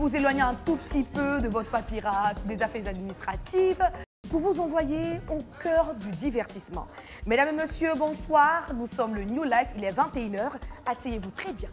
vous éloigner un tout petit peu de votre paperasse, des affaires administratives, pour vous envoyer au cœur du divertissement. Mesdames et messieurs, bonsoir. Nous sommes le New Life, il est 21h. Asseyez-vous très bien.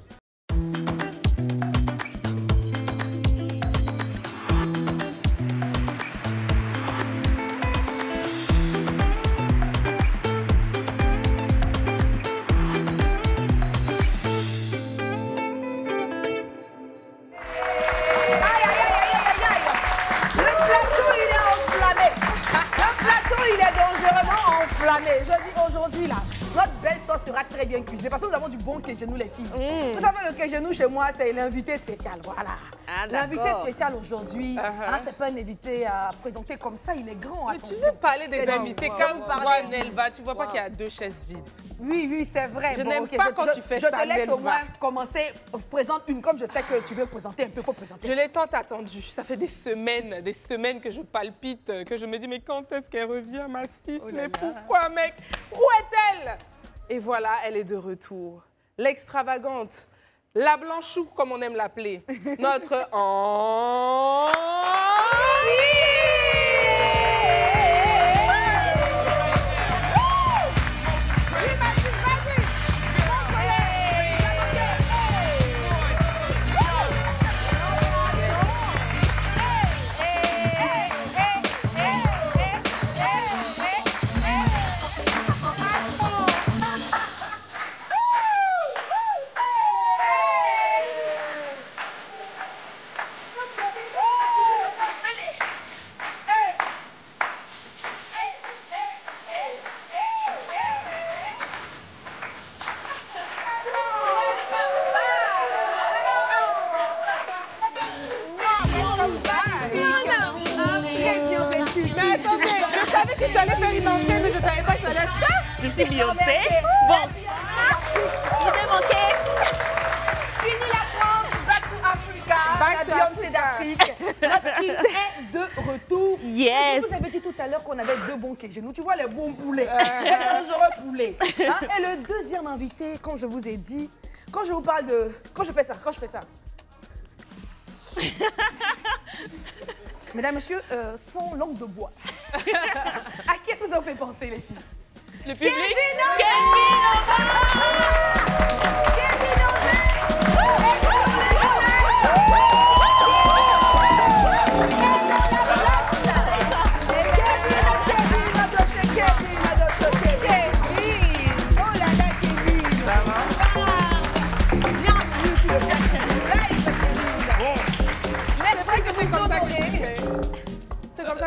Je dis aujourd'hui là, notre belle sauce sera très bien cuisinée parce que nous avons du bon quegenou les filles. Vous savez le quegenou chez moi c'est l'invité spécial, voilà. L'invité spécial aujourd'hui, c'est pas un invité à présenter comme ça, il est grand. Mais tu veux parler des invités comme toi Nelva, tu vois pas qu'il y a 2 chaises vides. Oui, c'est vrai. Je n'aime pas quand tu fais ça, Je te laisse Nelva. au moins commencer, présente une comme je sais que tu veux présenter un peu, faut présenter. Je l'ai tant attendue, ça fait des semaines que je palpite, que je me dis mais quand est-ce qu'elle revient ma cis, mais pourquoi mec? Où est-elle? Et voilà, elle est de retour. L'extravagante, la blanchou comme on aime l'appeler, notre tu allais faire une entrée, mais je savais pas que ça allait être ça. Je suis Beyoncé. Bon, il est manqué. Fini la France, back to Africa. La Beyoncé d'Afrique. Notre king est de retour. Yes. Je vous avais dit tout à l'heure qu'on avait 2 bons quegenou. Tu vois les bons poulets, les dangereux poulets. Et le deuxième invité, comme je vous ai dit, quand je vous parle de... Quand je fais ça. Mesdames, messieurs, sans langue de bois. À qui est-ce que ça vous fait penser, les filles? Le public. Kevin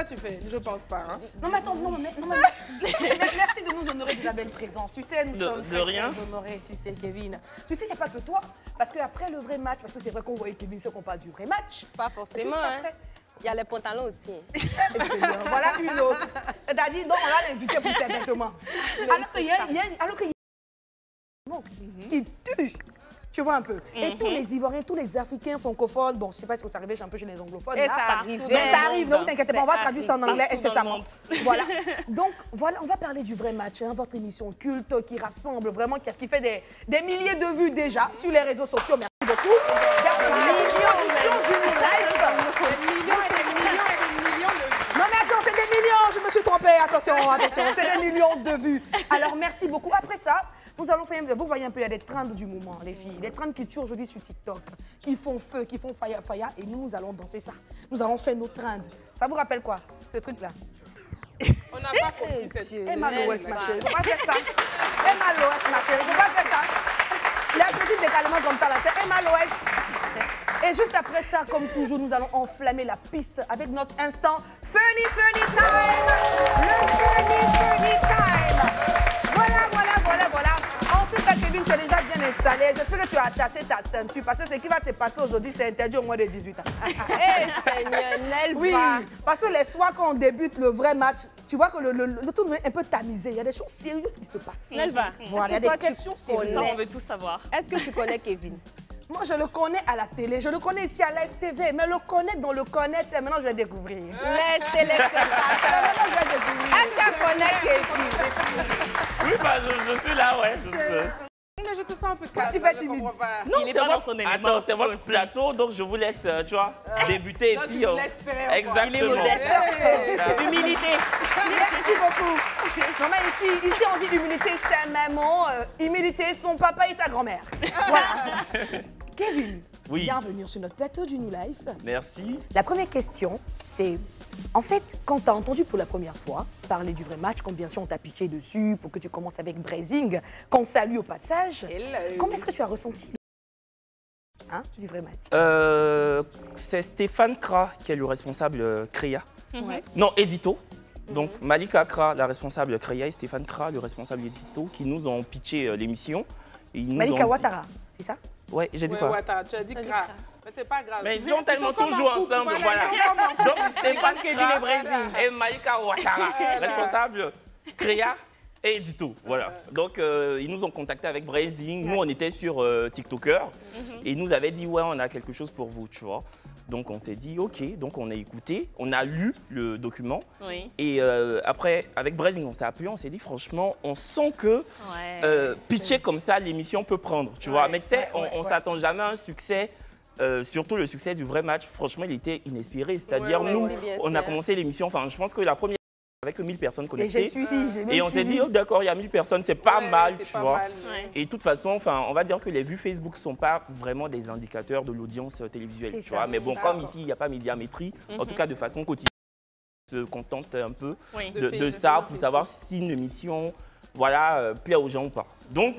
tu fais, je pense pas. Hein? Non mais attends, non mais merci. Merci de nous honorer de ta belle présence. Tu sais, nous sommes très honorés, tu sais, Kevin. Tu sais, il n'y a pas que toi, parce qu'après le vrai match, parce que c'est vrai qu'on voyait Kevin, c'est qu'on parle du vrai match. Pas forcément, hein. Il y a les pantalons aussi. Voilà une autre. T'as dit, non, on l'a invité pour ces vêtements. Alors qu'il y a qui tue. Tu vois un peu. Et tous les Ivoiriens, tous les Africains francophones, bon, je ne sais pas si c'est arrivé un peu chez les anglophones. Et là, ça arrive. Mais ça arrive, ne vous inquiétez pas, on va traduire ça en anglais incessamment. Voilà. Donc, voilà, on va parler du vrai match, hein, votre émission culte qui rassemble vraiment, qui fait des milliers de vues déjà sur les réseaux sociaux. Merci beaucoup. Non mais attends, c'est des millions, je me suis trompée, attention, c'est des millions de vues. Alors merci beaucoup. Après ça, nous allons faire, vous voyez un peu, il y a des trends du moment, les filles. Des trends qui tuent aujourd'hui sur TikTok, qui font feu, qui font faya, et nous allons danser ça. Nous allons faire nos trends. Ça vous rappelle quoi, ce truc-là? On n'a pas compris cette Emma Loès, ma chérie, il ne faut pas faire ça. Emma Loès, ma chérie, il ne faut pas faire ça. Les petits décalements comme ça, là, c'est Emma Loès. Et juste après ça, comme toujours, nous allons enflammer la piste avec notre instant Funny Time. Le Funny Time. Voilà. Ensuite, Kevin, tu es déjà bien installé. J'espère que tu as attaché ta ceinture parce que ce qui va se passer aujourd'hui, c'est interdit au moins de 18 ans. Eh, Seigneur, Nelva. Oui, parce que les soirs, quand on débute le vrai match, tu vois que le tour est un peu tamisé. Il y a des choses sérieuses qui se passent. Nelva, voilà, il y a des questions sérieuses. Ça, on veut tout savoir. Est-ce que tu connais Kevin? Moi, je le connais à la télé, je le connais ici à la FTV, mais le connaître dans le connaître, c'est maintenant que je vais découvrir. Les téléspectateurs. Est-ce qu'elle connaît Kevin? Oui, bah, je suis là, ouais. mais je te sens un peu calme. tu fais je timide. comprends pas. Non, Il est c'est pas dans votre... son élément. Attends, c'est votre plateau, donc je vous laisse, tu vois, débuter. Non, et tu puis, me laisses faire. exactement. Humilité. Merci beaucoup. Non, mais ici, on dit humilité, c'est un même mot. Humilité, son papa et sa grand-mère. Voilà. Kevin, Oui. bienvenue sur notre plateau du New Life. Merci. La première question, c'est, en fait, quand tu as entendu pour la première fois parler du vrai match, quand bien sûr on t'a piqué dessus pour que tu commences avec Brazing, qu'on salue au passage, comment est-ce que tu as ressenti du vrai match? C'est Stéphane Kra qui est le responsable Créa. Ouais. Non, Édito. Donc Malika Kra, la responsable Créa, et Stéphane Kra, le responsable Édito, qui nous ont pitché l'émission. Malika Ouattara, c'est ça? Ouais, j'ai dit Ouais, quoi? Ouattara, tu as dit grave. Mais c'est pas grave. Mais ils ont tellement comme toujours un couple, ensemble, voilà, voilà. ils sont comme un couple. Donc Stéphane Kevin Kra et Brazing. et Malika Ouattara, Voilà. responsable Créa et Édito. Voilà. Donc ils nous ont contactés avec Brazing. Nous, on était sur TikToker et ils nous avaient dit ouais, on a quelque chose pour vous, tu vois. Donc on s'est dit ok, donc on a écouté, on a lu le document Oui. et après avec Brazing on s'est appelé, on s'est dit franchement on sent que pitcher comme ça l'émission peut prendre, tu vois. Mais tu sais, on s'attend jamais à un succès. Surtout le succès du vrai match, franchement, il était inespéré. C'est-à-dire, nous, on a commencé l'émission, enfin, je pense que la première, avec 1000 personnes connectées. Et j'ai suivi, j'ai même Et on s'est suivi. dit, oh d'accord, il y a 1000 personnes, c'est pas mal, tu vois. Mal, Et de toute façon, enfin, on va dire que les vues Facebook ne sont pas vraiment des indicateurs de l'audience télévisuelle, C'est tu ça, vois. Mais c'est bon, ça. comme ici, il n'y a pas médiamétrie, en tout cas de façon quotidienne, on se contente un peu Oui. de ça pour savoir si une émission voilà, plaît aux gens ou pas. Donc,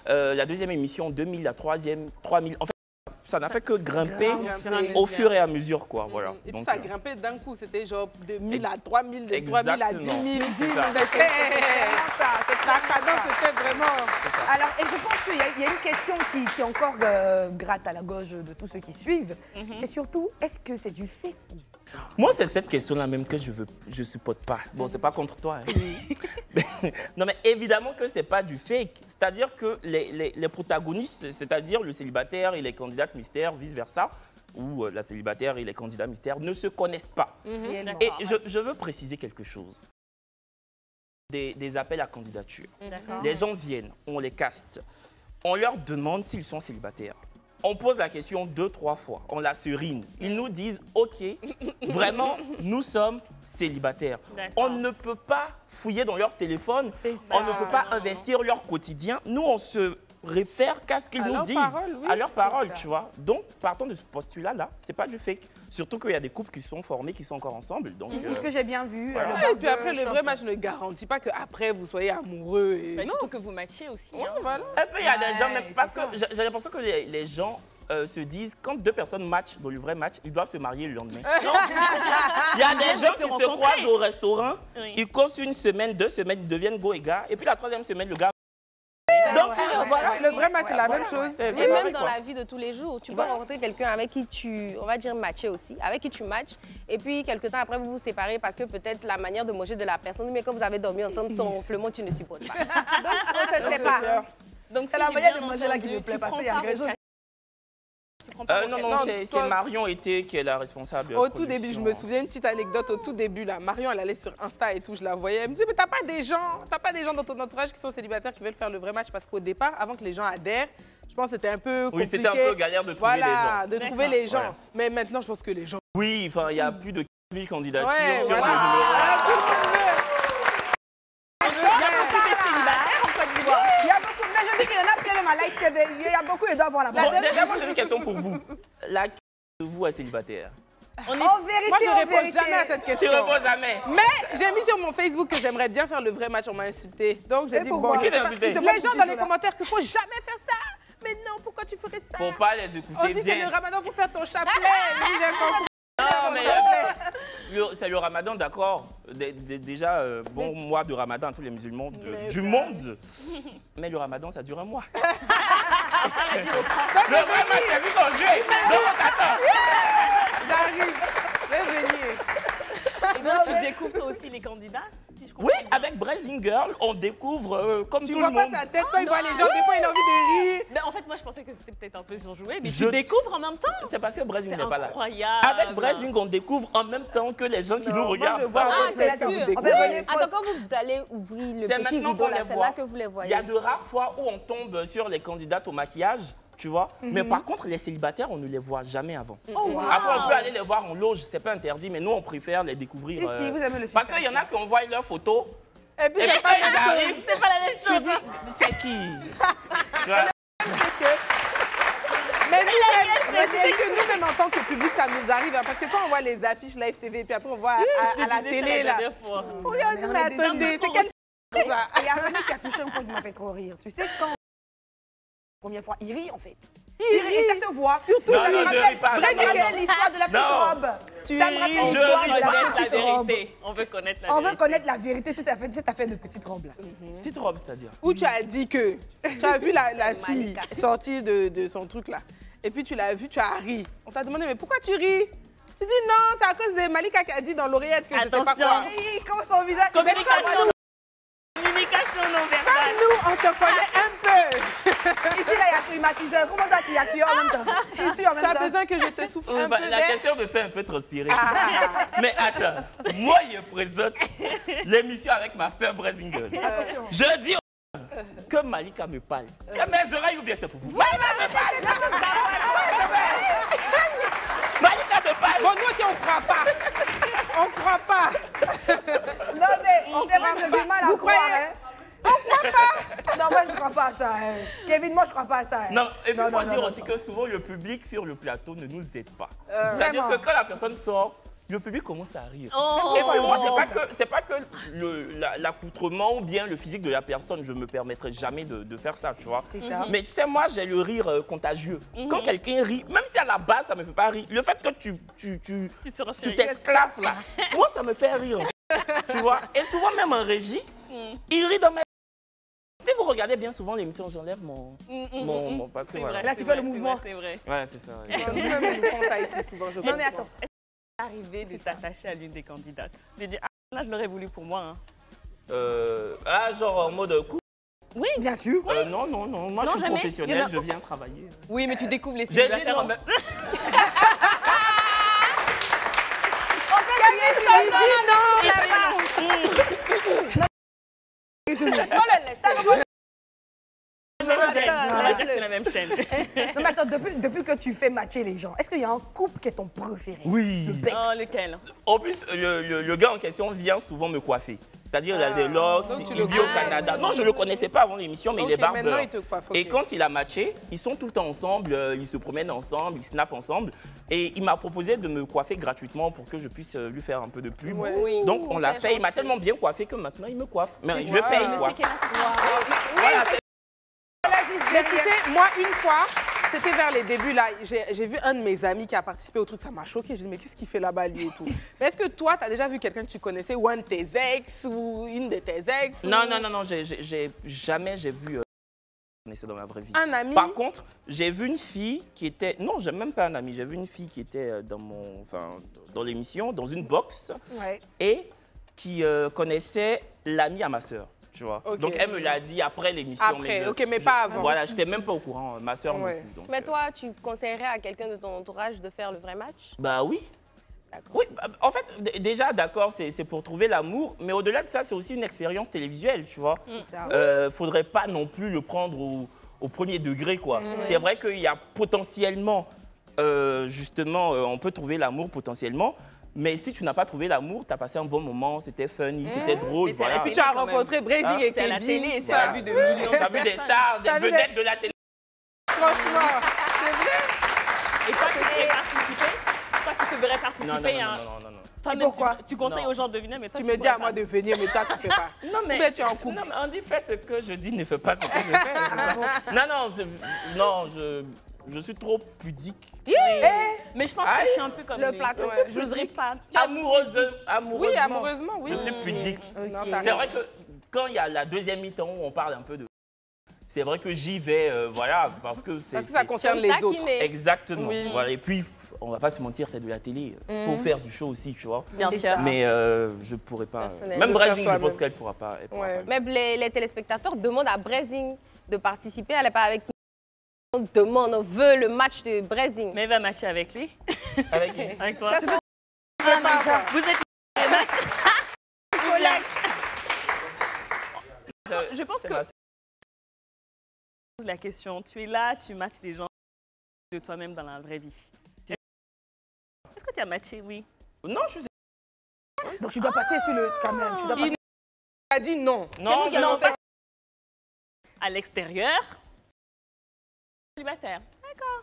la deuxième émission, 2000, la troisième, 3000, en fait, ça n'a fait que grimper au fur et à mesure, quoi. Voilà. Et puis Donc, ça a grimpé d'un coup, c'était genre de 1000 à 3000, de 3000 à 10 000, 10 000. C'est ça. La cadence, c'était vraiment... Alors, et je pense qu'il y a une question qui encore gratte à la gorge de tous ceux qui suivent. C'est surtout, est-ce que c'est du fait? moi, c'est cette question-là même que je supporte pas. Bon, c'est pas contre toi. Hein. Non, mais évidemment que c'est pas du fake. C'est-à-dire que les protagonistes, c'est-à-dire le célibataire et les candidates mystères, vice-versa, ou la célibataire et les candidats mystères, ne se connaissent pas. Et je veux préciser quelque chose. Des appels à candidature. Les gens viennent, on les caste. On leur demande s'ils sont célibataires. On pose la question 2-3 fois, on la serine. Ils nous disent, OK, vraiment, nous sommes célibataires. On ne peut pas fouiller dans leur téléphone, on ne peut pas investir leur quotidien. Nous, on se réfère qu'à ce qu'ils nous disent, à leur parole, tu vois. Donc, partant de ce postulat-là, c'est pas du fake. Surtout qu'il y a des couples qui sont formés, qui sont encore ensemble. Donc, C'est que j'ai bien vu. Voilà. Et puis après, le vrai match ne garantit pas qu'après, vous soyez amoureux. Et... Bah, surtout que vous matchez aussi. Hein. Voilà. Et puis, il y a des gens, même parce que j'ai l'impression que les gens se disent, quand deux personnes matchent dans le vrai match, ils doivent se marier le lendemain. Il y a des gens qui se croisent au restaurant, ils causent une semaine, 2 semaines, ils deviennent go et gars, et puis la troisième semaine, le gars... Donc, voilà, le vrai match, c'est la même chose. C'est Et pareil, même dans quoi. la vie de tous les jours, tu peux rencontrer quelqu'un avec qui tu, on va dire, matcher aussi, avec qui tu matches, et puis quelques temps après, vous vous séparez parce que peut-être la manière de manger de la personne, mais quand vous avez dormi ensemble, son ronflement, tu ne supportes pas. Donc, on se sépare. Donc, C'est la manière de manger là qui me plaît, parce qu'il y a quelque chose. Non, c'est Marion Été qui est la responsable. Au tout début, je me souviens une petite anecdote au tout début là. Marion, elle allait sur Insta et tout, je la voyais. Elle me disait, mais t'as pas des gens dans ton entourage qui sont célibataires qui veulent faire le vrai match parce qu'au départ, avant que les gens adhèrent, je pense que c'était un peu compliqué. Oui, c'était un peu galère de trouver les gens. De trouver les gens. Ouais. Mais maintenant, je pense que les gens. Oui, enfin, il y a plus de 1000 candidatures Ouais, sur voilà. le numéro. Ah, tout le monde veut. Il y a beaucoup, mais je dis qu'il y en a plein de ma life TV. Il y a beaucoup et doivent avoir la Bon, bonne. déjà, moi, j'ai une question pour vous. Laquelle de vous est célibataire? En Moi, vérité, je en réponds vérité. jamais à cette Tu question. réponds jamais. Mais j'ai mis sur mon Facebook que j'aimerais bien faire le vrai match, on m'a insulté. Donc j'ai Et dit, pourquoi? bon, Qui t'a insulté? les gens dans les commentaires qu'il faut jamais faire ça. Mais non, pourquoi tu ferais ça? Faut pas les On écouter dit c'est le bien. ramadan, faut faire ton chapelet. Oui, j'ai compris. Non, mais c'est le ramadan, d'accord. Déjà, bon mois de ramadan à tous les musulmans du monde. Mais le ramadan, ça dure un mois. Le vrai match, c'est vu qu'on joue. Donc, attends. J'arrive. Revenir. Non, mais découvres toi aussi les candidats, si je comprends Oui, bien. avec Blazing Girl, on découvre comme Tu tout vois le pas monde. sa tête quand il voit les gens, des fois il a envie de rire. Mais en fait, moi, je pensais que c'était peut-être un peu surjoué, mais Je- tu découvres en même temps. C'est parce que Blazing C'est n'est pas là. incroyable. Avec Blazing, on découvre en même temps que les gens qui nous Moi, regardent. je vois Ah, votre tête quand t'es vous sûr. découvrez. Attends, quand vous allez ouvrir le C'est petit maintenant rideau qu'on là, les c'est voit. là que vous les Il voyez. y a de rares fois où on tombe sur les candidates au maquillage, tu vois. Mais par contre, les célibataires, on ne les voit jamais avant. Oh, wow. Après, on peut aller les voir en loge, c'est pas interdit, mais nous, on préfère les découvrir. Si, vous aimez le Parce suspense. qu'il y en a qui envoient leurs photos. Et puis Et c'est puis pas quand la même ils chose. arrivent, C'est pas la même tu chose. dis, c'est qui Tu vois. Mais tu sais que nous, même en tant que public, ça nous arrive. Hein, parce que quand on voit les affiches Live TV, puis après on voit à la télé, là. Oui, on dit, mais attendez, c'est quelle ça? Il y a un mec qui a touché un point qui m'a fait trop rire. Tu sais, quand première fois, il rit en fait. Il rit et ça se voit. Surtout, Non, ça non, me je rappelle ris pas. Ça me Non, rappelle l'histoire de la petite Non. robe. Ça me rappelle je l'histoire ris de la pas. petite robe. On veut connaître la On vérité. veut connaître la vérité sur cette affaire de petite robe là. Petite robe, c'est-à-dire. où tu as dit que tu as vu la fille sortir de son truc là. Et puis tu l'as vu, tu as ri. On t'a demandé, mais pourquoi tu ris? Tu dis non, c'est à cause de Malika qui a dit dans l'oreillette que je sais pas Attention. quoi. Et comme son visage. Communication non verbale. Nous, on te connaît un peu. Ici là, il y a climatiseur. Comment toi tu as tué en même temps? Tu suis en Tu même as temps. besoin que je te souffle un Bah, peu la d'air. question me fait un peu transpirer. Mais attends, moi, je présente l'émission avec ma sœur Brazinger. Je dis aux gens que Malika me parle. C'est mes oreilles ou bien c'est pour vous? Malika me parle! Malika me parle! Bon, nous aussi, on croit pas. On croit pas. Non mais c'est vrai que j'ai du mal à Vous croire. croyez? Hein. On croit pas. Non, moi je crois pas à ça. Hein. Kevin, moi je crois pas à ça. Hein. Non, et puis il faut non, dire non, aussi que souvent le public sur le plateau ne nous aide pas. Vraiment. C'est-à-dire que quand la personne sort, le public commence à rire. Oh. Et pour moi, c'est pas que l'accoutrement ou bien le physique de la personne, je me permettrai jamais de faire ça, tu vois. C'est ça. Mais tu sais, moi, j'ai le rire contagieux. Quand quelqu'un rit, même si à la base, ça me fait pas rire, le fait que tu t'esclaves là, moi, ça me fait rire. Tu vois. Et souvent, même en régie, il rit dans mes... Si vous regardez bien souvent l'émission, j'enlève mon... Parce que voilà. Là, tu fais le mouvement. C'est vrai. Ouais, c'est ça. ouais. Nous-mêmes, nous font ça ici souvent. Je Non mais attends. Arrivé de s'attacher à l'une des candidates. De dire, ah, là, je l'aurais voulu pour moi. Hein. Genre en mode coup. Bien sûr. Non, moi Non, je suis jamais. professionnel, Il y en a- je viens travailler. Oui, mais tu découvres les J'ai dit célibataires non. en même Désolé. Oh là là, On va dire laisse-le. que c'est la même chaîne. Non mais attends, depuis que tu fais matcher les gens, est-ce qu'il y a un couple qui est ton préféré? Oui. Le best. Oh, lequel? En plus, le gars en question vient souvent me coiffer. C'est-à-dire, il a des locks, donc tu il le vit au connais. Canada. Non, je ne le connaissais pas avant l'émission, mais il est Ok, maintenant, barbeur. il te coiffe, ok. Et quand il a matché, ils sont tout le temps ensemble, ils se promènent ensemble, ils snappent ensemble. Et il m'a proposé de me coiffer gratuitement pour que je puisse lui faire un peu de pub. Ouais. Oui. Donc, on l'a c'est fait. Il m'a gentil. tellement bien coiffé que maintenant, il me coiffe. Mais je vois. paye, Mais quoi. c'est quel âge? Voilà, c'est- Mais tu sais, moi, une fois, c'était vers les débuts, là, j'ai vu un de mes amis qui a participé au truc, ça m'a choqué. J'ai dit, mais qu'est-ce qu'il fait là-bas, lui et tout? Mais est-ce que toi, tu as déjà vu quelqu'un que tu connaissais, ou un de tes ex, ou une de tes ex? ou- Non, jamais j'ai vu connaissais dans ma vraie vie. Un ami? Par contre, j'ai vu une fille qui était... Non, j'ai même pas un ami. J'ai vu une fille qui était dans l'émission, dans une box, Ouais. et qui connaissait l'ami à ma sœur. Tu vois. Ok. Donc, elle me l'a dit après l'émission. Après, ok, mais pas avant. Voilà, j'étais même pas au courant. Ma sœur non Ouais. plus. Donc, Mais toi, tu conseillerais à quelqu'un de ton entourage de faire le vrai match? bah oui. D'accord. Oui, en fait, déjà, d'accord, c'est pour trouver l'amour, mais au-delà de ça, c'est aussi une expérience télévisuelle, tu vois. C'est ça. Faudrait pas non plus le prendre au premier degré, quoi. C'est vrai qu'il y a potentiellement, justement, on peut trouver l'amour potentiellement, mais si tu n'as pas trouvé l'amour, tu as passé un bon moment, c'était funny, c'était drôle, Mais c'est à la voilà. Et puis tu as quand même. rencontré Brésil et C'est à la Kevin, télé, tout c'est à ça. la vue de millions. Tu as vu des stars, des T'as vu vedettes de la télé. Franchement, c'est vrai. Et toi, tu pourrais participer? Toi, tu devrais participer. hein. Non. Toi, Et même, pourquoi? tu conseilles Non. aux gens de venir, mais toi, Tu me dis à moi de venir, mais toi, tu fais pas. Non, mais, Mais tu es en couple. Non, mais on dit fais ce que je dis, ne fais pas ce que je fais. c'est ça. Non, je suis trop pudique. Mais je pense que je suis un peu comme Le lui. plateau. Ouais, je n'oserais pas. Amoureusement. Oui, amoureusement, oui. Je suis pudique. Non, t'as C'est raison. vrai que quand il y a la deuxième mi-temps où on parle un peu de... C'est vrai que j'y vais, voilà, parce que c'est... Parce que ça concerne les autres. Exactement. Oui. Voilà, et puis, on va pas se mentir, c'est de la télé. Il faut faire du show aussi, tu vois. Bien sûr. Mais je pourrais pas. Personnellement. Même Brazing, je pense qu'elle pourra pas. Elle pourra Ouais. pas. Même les téléspectateurs demandent à Brazing de participer. Elle n'est pas avec nous. On demande, on veut le match de Brazing. Mais va matcher avec lui. Avec qui? Avec toi. Ça, c'est Vous êtes collègue. Je pense C'est que ma- pose la question. Tu es là, tu matches des gens de toi-même dans la vraie vie. Est-ce que tu as matché? Oui. Non, je suis. Donc tu dois passer sur le quand même. Tu dois passer. Il a dit non. Non, je l'avons ne fais À l'extérieur, célibataire.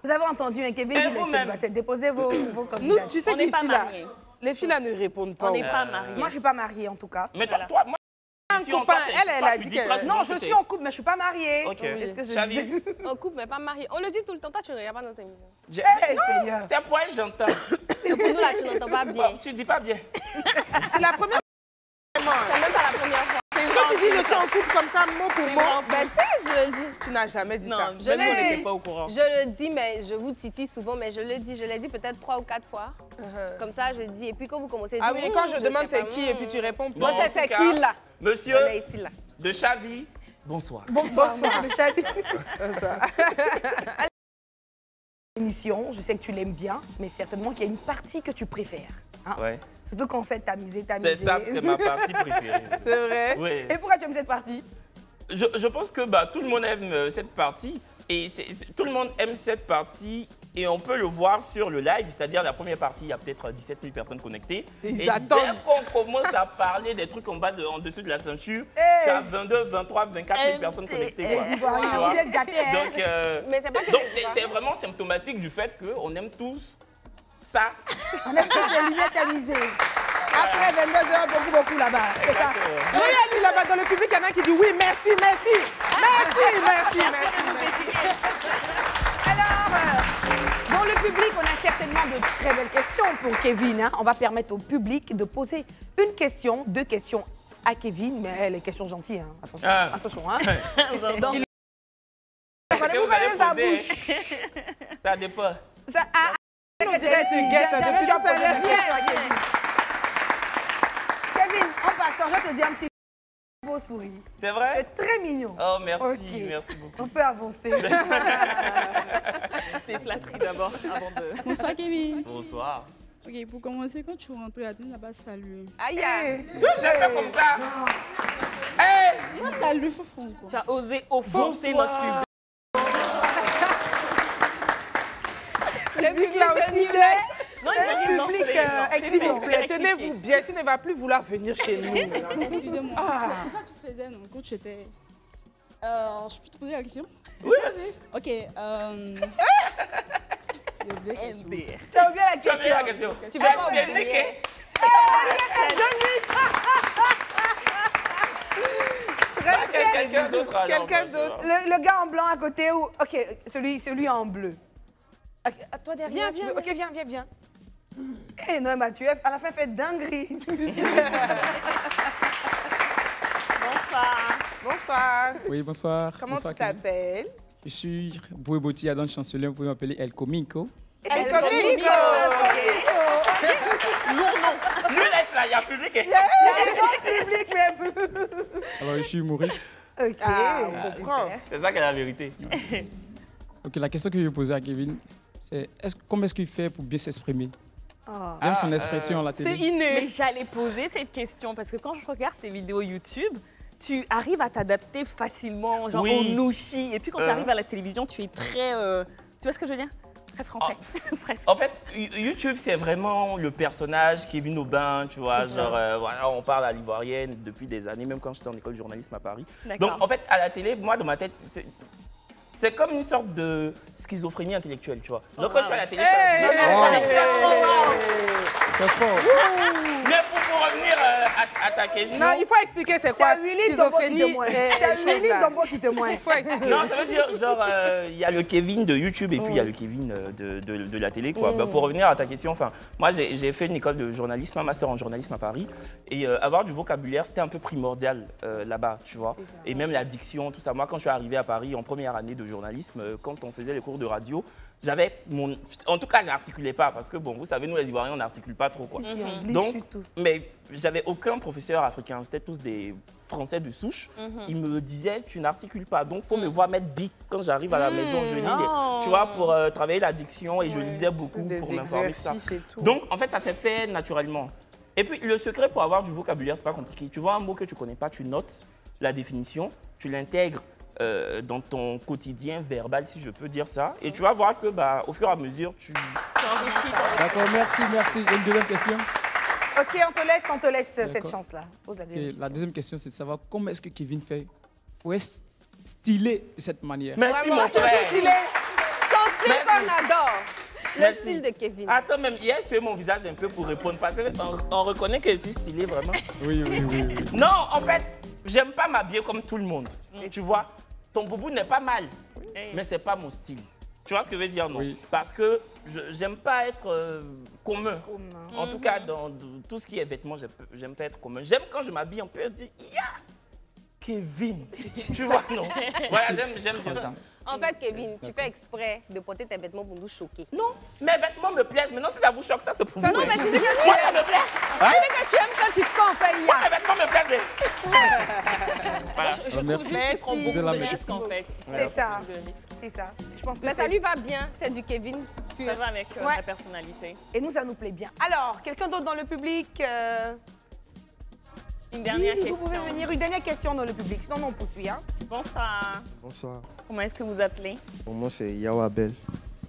Vous avez entendu, hein, Kevin, Et il est vous-même. célibataire. Déposez vos Nous, candidatures. tu sais On n'est pas qu'ici, là, mariés. les filles là ne répondent pas. On n'est aux- pas mariés. Moi, je suis pas mariée en tout cas. Mais toi, Voilà. toi, moi. Un si on copain, t'appelle, elle toi, a tu dit dis que... pratiquement Non, que je t'es- suis en couple, mais je suis pas mariée. Ok. Est-ce que je Xavi. disais On coupe, mais pas marié. On le dit tout le temps. Toi, tu ne regardes pas notre émission. Eh, Seigneur. C'est pour elle, j'entends. Pour nous, là, tu n'entends pas bien. Oh, tu dis pas bien. C'est la première C'est même pas la première fois. fois que tu dis je suis en couple comme ça, mot pour mot. Ben si, je le dis. Tu n'as jamais dit ça. Non, Je même nous, on l'ai n'était dit. pas au courant. Je le dis, mais je vous titille souvent, mais je le dis. Je l'ai dit peut-être 3 ou 4 fois. Comme ça, je dis. Et puis quand vous commencez à Ah dire, oui, et quand je sais demande c'est pas, qui et puis tu réponds Moi, Bon, en c'est tout cas, qui là? Monsieur On est ici là. de Chavi, bonsoir. Bonsoir, monsieur le chef. Émission, je sais que tu l'aimes bien, mais certainement qu'il y a une partie que tu préfères. Hein? Ouais. Surtout quand on fait tamiser. C'est ça, c'est ma partie préférée. C'est vrai. Oui. Et pourquoi tu aimes cette partie? Je pense que bah, tout le monde aime cette partie et tout le monde aime cette partie et on peut le voir sur le live, c'est-à-dire la première partie, il y a peut-être 17 000 personnes connectées. Ils et attendent. dès qu'on commence à parler des trucs en dessous de la ceinture, Hey. tu as 22, 23, 24 000 personnes connectées. quoi. Les Ivoiriens, Tu vois? vous êtes gâtés, hein? Donc, Mais c'est pas que donc les c'est vraiment symptomatique du fait qu'on aime tous ça. On aime tous les lunettes tamisées. Après 22 heures, beaucoup là-bas. C'est ça. Oui, elle dit là-bas dans le public, il y en a qui dit oui, merci, merci. Merci. Alors, dans le public, on a certainement de très belles questions pour Kevin. Hein. On va permettre au public de poser une question, 2 questions à Kevin, mais les questions gentilles. Hein. Attention, Ah. attention. Hein. Donc, Fallait vous Vous allez fermer sa poser, bouche. Ça dépend. Ça, On dirait que tu guettes depuis tu as tout à posé l'heure. une question à Kevin. Kevin, en passant, je vais te dire un petit beau sourire. C'est Tu vrai? es très mignon. Oh, merci, Ok. merci beaucoup. On peut avancer. les flatteries d'abord avant de. Bonsoir Kevin. Bonsoir. Ok, pour commencer, quand tu rentres, attends là-bas, salut. Aïe, J'ai fait comme ça. Hey! Moi, salut, foufou. Quoi. Tu as osé offenser Bonsoir. notre public. le public là est aussi, venu, mais là. Non, c'est un non, public S'il vous exigeant. plaît, tenez-vous bien, s'il ne va plus vouloir venir chez nous. Excusez-moi. C'est ça que tu faisais, non, quand tu étais... je peux te poser la question? Oui, vas-y. Ok, j'ai oublié la question. MDR. Tu as oublié la Tu as question. bien la question. Tu J'ai vas pas c'est oublier. niqué. Quelqu'un d'autre alors. Quelqu'un bah, d'autre. tu vois. Le gars en blanc à côté ou... Ok, celui en bleu. Ok, à toi derrière. Viens, tu veux- Ok, viens. Eh non, Mathieu, à la fin, fait dinguerie. Bonsoir. Bonsoir. Oui, bonsoir. Comment Bonsoir, tu Kevin. t'appelles? Je suis Bouéboti Adon Chancelier, vous pouvez m'appeler El Cominco. El Comico. Lui, là, il y a public. Public, mais... Alors, je suis humoriste. Ok, Ah, on super. comprend. C'est ça qui est la vérité. Ok, la question que je vais poser à Kevin, c'est comment est-ce qu'il fait pour bien s'exprimer? Ah. J'aime son expression à la C'est télé. inné. Mais j'allais poser cette question parce que quand je regarde tes vidéos YouTube, tu arrives à t'adapter facilement, genre Oui. au nouchi. Et puis quand tu arrives à la télévision, tu es très. Tu vois ce que je veux dire? Très français. Presque. En fait, YouTube, c'est vraiment le personnage Kevin Aubin, tu vois. C'est ça. Genre, voilà, on parle à l'ivoirienne depuis des années, même quand j'étais en école de journalisme à Paris. D'accord. Donc, en fait, à la télé, moi, dans ma tête, c'est comme une sorte de schizophrénie intellectuelle, tu vois. Donc, quand je suis à la télé, je suis C'est fort. Mais pour revenir à ta question... Non, il faut expliquer c'est C'est quoi à Willy Dombo qui schizophrénie. témoigne. et C'est à choses Willy là. Dombo qui témoigne. Il faut expliquer. Non, ça veut dire, genre, il y a le Kevin de YouTube et puis il y a le Kevin de la télé, quoi. Bah, pour revenir à ta question, enfin, moi, j'ai fait une école de journalisme, un master en journalisme à Paris. Et avoir du vocabulaire, c'était un peu primordial là-bas, tu vois. Et même la diction, tout ça. Moi, quand je suis arrivé à Paris en première année de journalisme, quand on faisait les cours de radio, j'avais mon... En tout cas, j'articulais pas parce que, bon, vous savez, nous les Ivoiriens, on n'articule pas trop, quoi. Donc, mais j'avais aucun professeur africain, c'était tous des Français de souche. Ils me disaient, tu n'articules pas, donc il faut me voir mettre bic quand j'arrive à la maison, je lis, tu vois, pour travailler la diction et je lisais beaucoup pour m'informer ça. Donc, en fait, ça s'est fait naturellement. Et puis, le secret pour avoir du vocabulaire, c'est pas compliqué. Tu vois un mot que tu connais pas, tu notes la définition, tu l'intègres dans ton quotidien verbal, si je peux dire ça. Et tu vas voir que, bah, au fur et à mesure, tu enrichis. D'accord, merci. Une deuxième question. Ok, on te laisse cette chance-là. La deuxième question, c'est de savoir comment est-ce que Kevin fait pour être stylé de cette manière. Merci, mon frère. Son style qu'on adore. Le style de Kevin. Attends, même hier, je suis mon visage un peu pour répondre parce qu'on reconnaît que je suis stylé, vraiment. Oui. Non, en fait, j'aime pas m'habiller comme tout le monde. Et tu vois, ton boubou n'est pas mal, mais c'est pas mon style. Tu vois ce que je veux dire, non? Parce que j'aime pas être commun. En tout cas, dans tout ce qui est vêtements, j'aime pas être commun. J'aime quand je m'habille, on peut dire, Kevin. Tu vois, non? Voilà, j'aime bien ça. En fait, Kevin, tu fais exprès de porter tes vêtements pour nous choquer. Non, mes vêtements me plaisent. Maintenant, si ça vous choque, ça, c'est pour vous. Non, mais tu dis que moi, ça me plaît. Tu dis que tu aimes quand tu fais en fait moi, mes vêtements me plaisent. Voilà. Je trouve juste qu'il prend beaucoup de risques, en fait. C'est ça. C'est ça. Je pense que mais ça lui va bien, c'est du Kevin. Ça va avec la personnalité. Et nous, ça nous plaît bien. Alors, quelqu'un d'autre dans le public Une dernière question. Vous pouvez venir, une dernière question dans le public, sinon on poursuit. Hein. Bonsoir. Bonsoir. Comment est-ce que vous appelez? Mon nom c'est Yawabel.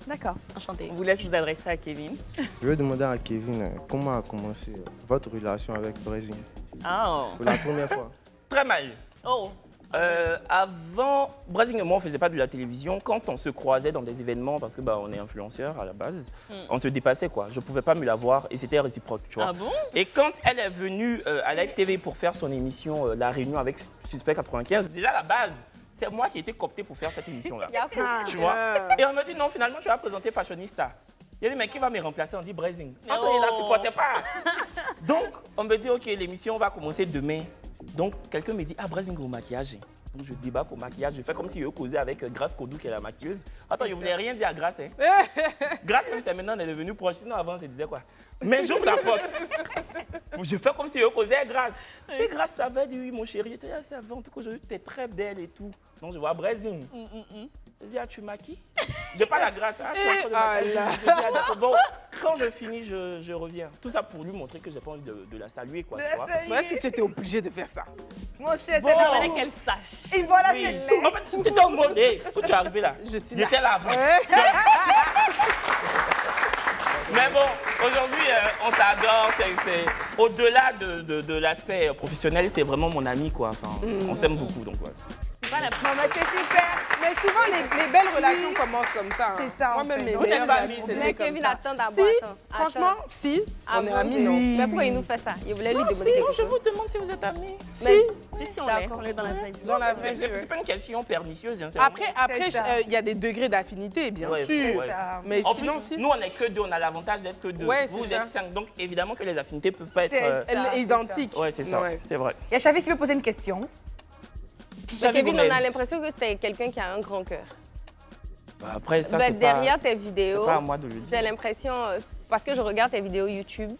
D'accord, enchanté. On vous laisse vous adresser à Kevin. Je vais demander à Kevin comment a commencé votre relation avec Brésil. Pour la première fois. Très mal. Oh. Avant, Brésil et moi, on ne faisait pas de la télévision. Quand on se croisait dans des événements, parce que bah, on est influenceurs à la base, on se dépassait, quoi. Je ne pouvais pas me la voir et c'était réciproque, tu vois. Ah bon? Et quand elle est venue à Live TV pour faire son émission La Réunion avec Suspect 95, déjà à la base, c'est moi qui ai été coopté pour faire cette émission-là. Tu vois? Et on me dit non, finalement, tu vas présenter Fashionista. Il a dit, mais qui va me remplacer? On dit Brésil. Anthony ne la supportait pas. Donc, on me dit, ok, l'émission va commencer demain. Donc, quelqu'un me dit, ah, Brésil au maquillage. Donc, je débarque au maquillage. Je fais comme si je causais avec Grace Kodou, qui est la maquilleuse. Attends, je ne voulais rien dire à Grace. Hein. Grace, même si maintenant, elle est devenue proche. Sinon, avant, elle disait quoi? Mais j'ouvre la porte. Je fais comme si je causais à Grace. Et Grace savait, dit, oui, mon chéri, tu es savait, en tout cas, aujourd'hui, tu es très belle et tout. Donc, je vois Brésil. Je dis, ah, tu maquilles? Je parle à Grace. Ah, tu es en train de maquiller. Je dis, ah, d'accord. Bon, quand je finis, je reviens. Tout ça pour lui montrer que j'ai pas envie de la saluer, quoi. Tu vois? Ouais, si tu étais obligé de faire ça. Mon cher, Bon, il fallait qu'elle sache. Et voilà, c'est tout. En fait, c'était en mode, hey, où tu es arrivé là? J'étais là avant. Mais bon, aujourd'hui, on s'adore. Au-delà de l'aspect professionnel, c'est vraiment mon ami, quoi. Enfin, on s'aime beaucoup, donc ouais. Non, mais c'est super. Mais souvent, les belles relations commencent comme ça. Hein. C'est ça. Moi-même, mes Vous n'êtes meilleurs pas amis, amis, c'est Mais comme Kevin, ça. attends d'abord. Franchement, si. On est amis, non. Mais pourquoi il nous fait ça? Il voulait lui demander quelque chose. Je vous demande si vous êtes amis. Si on est dans la vraie vie. Dans la vraie vie. C'est pas une question pernicieuse. Hein, Après, il y a des degrés d'affinité, bien Ouais, sûr. ouais. Mais en sinon, plus, nous, on n'est que deux. On a l'avantage d'être que deux. Ouais, vous c'est êtes ça. 5. Donc, évidemment que les affinités peuvent pas être... elle est identique. Ouais, c'est ça. Ouais. C'est vrai. Il y a Chavi qui veut poser une question. Mais Kevin, on a l'impression que tu es quelqu'un qui a un grand cœur. Bah, après, ça, Ben, c'est derrière pas... tes vidéos, C'est pas à moi de le j'ai dire. l'impression, parce que je regarde tes vidéos YouTube,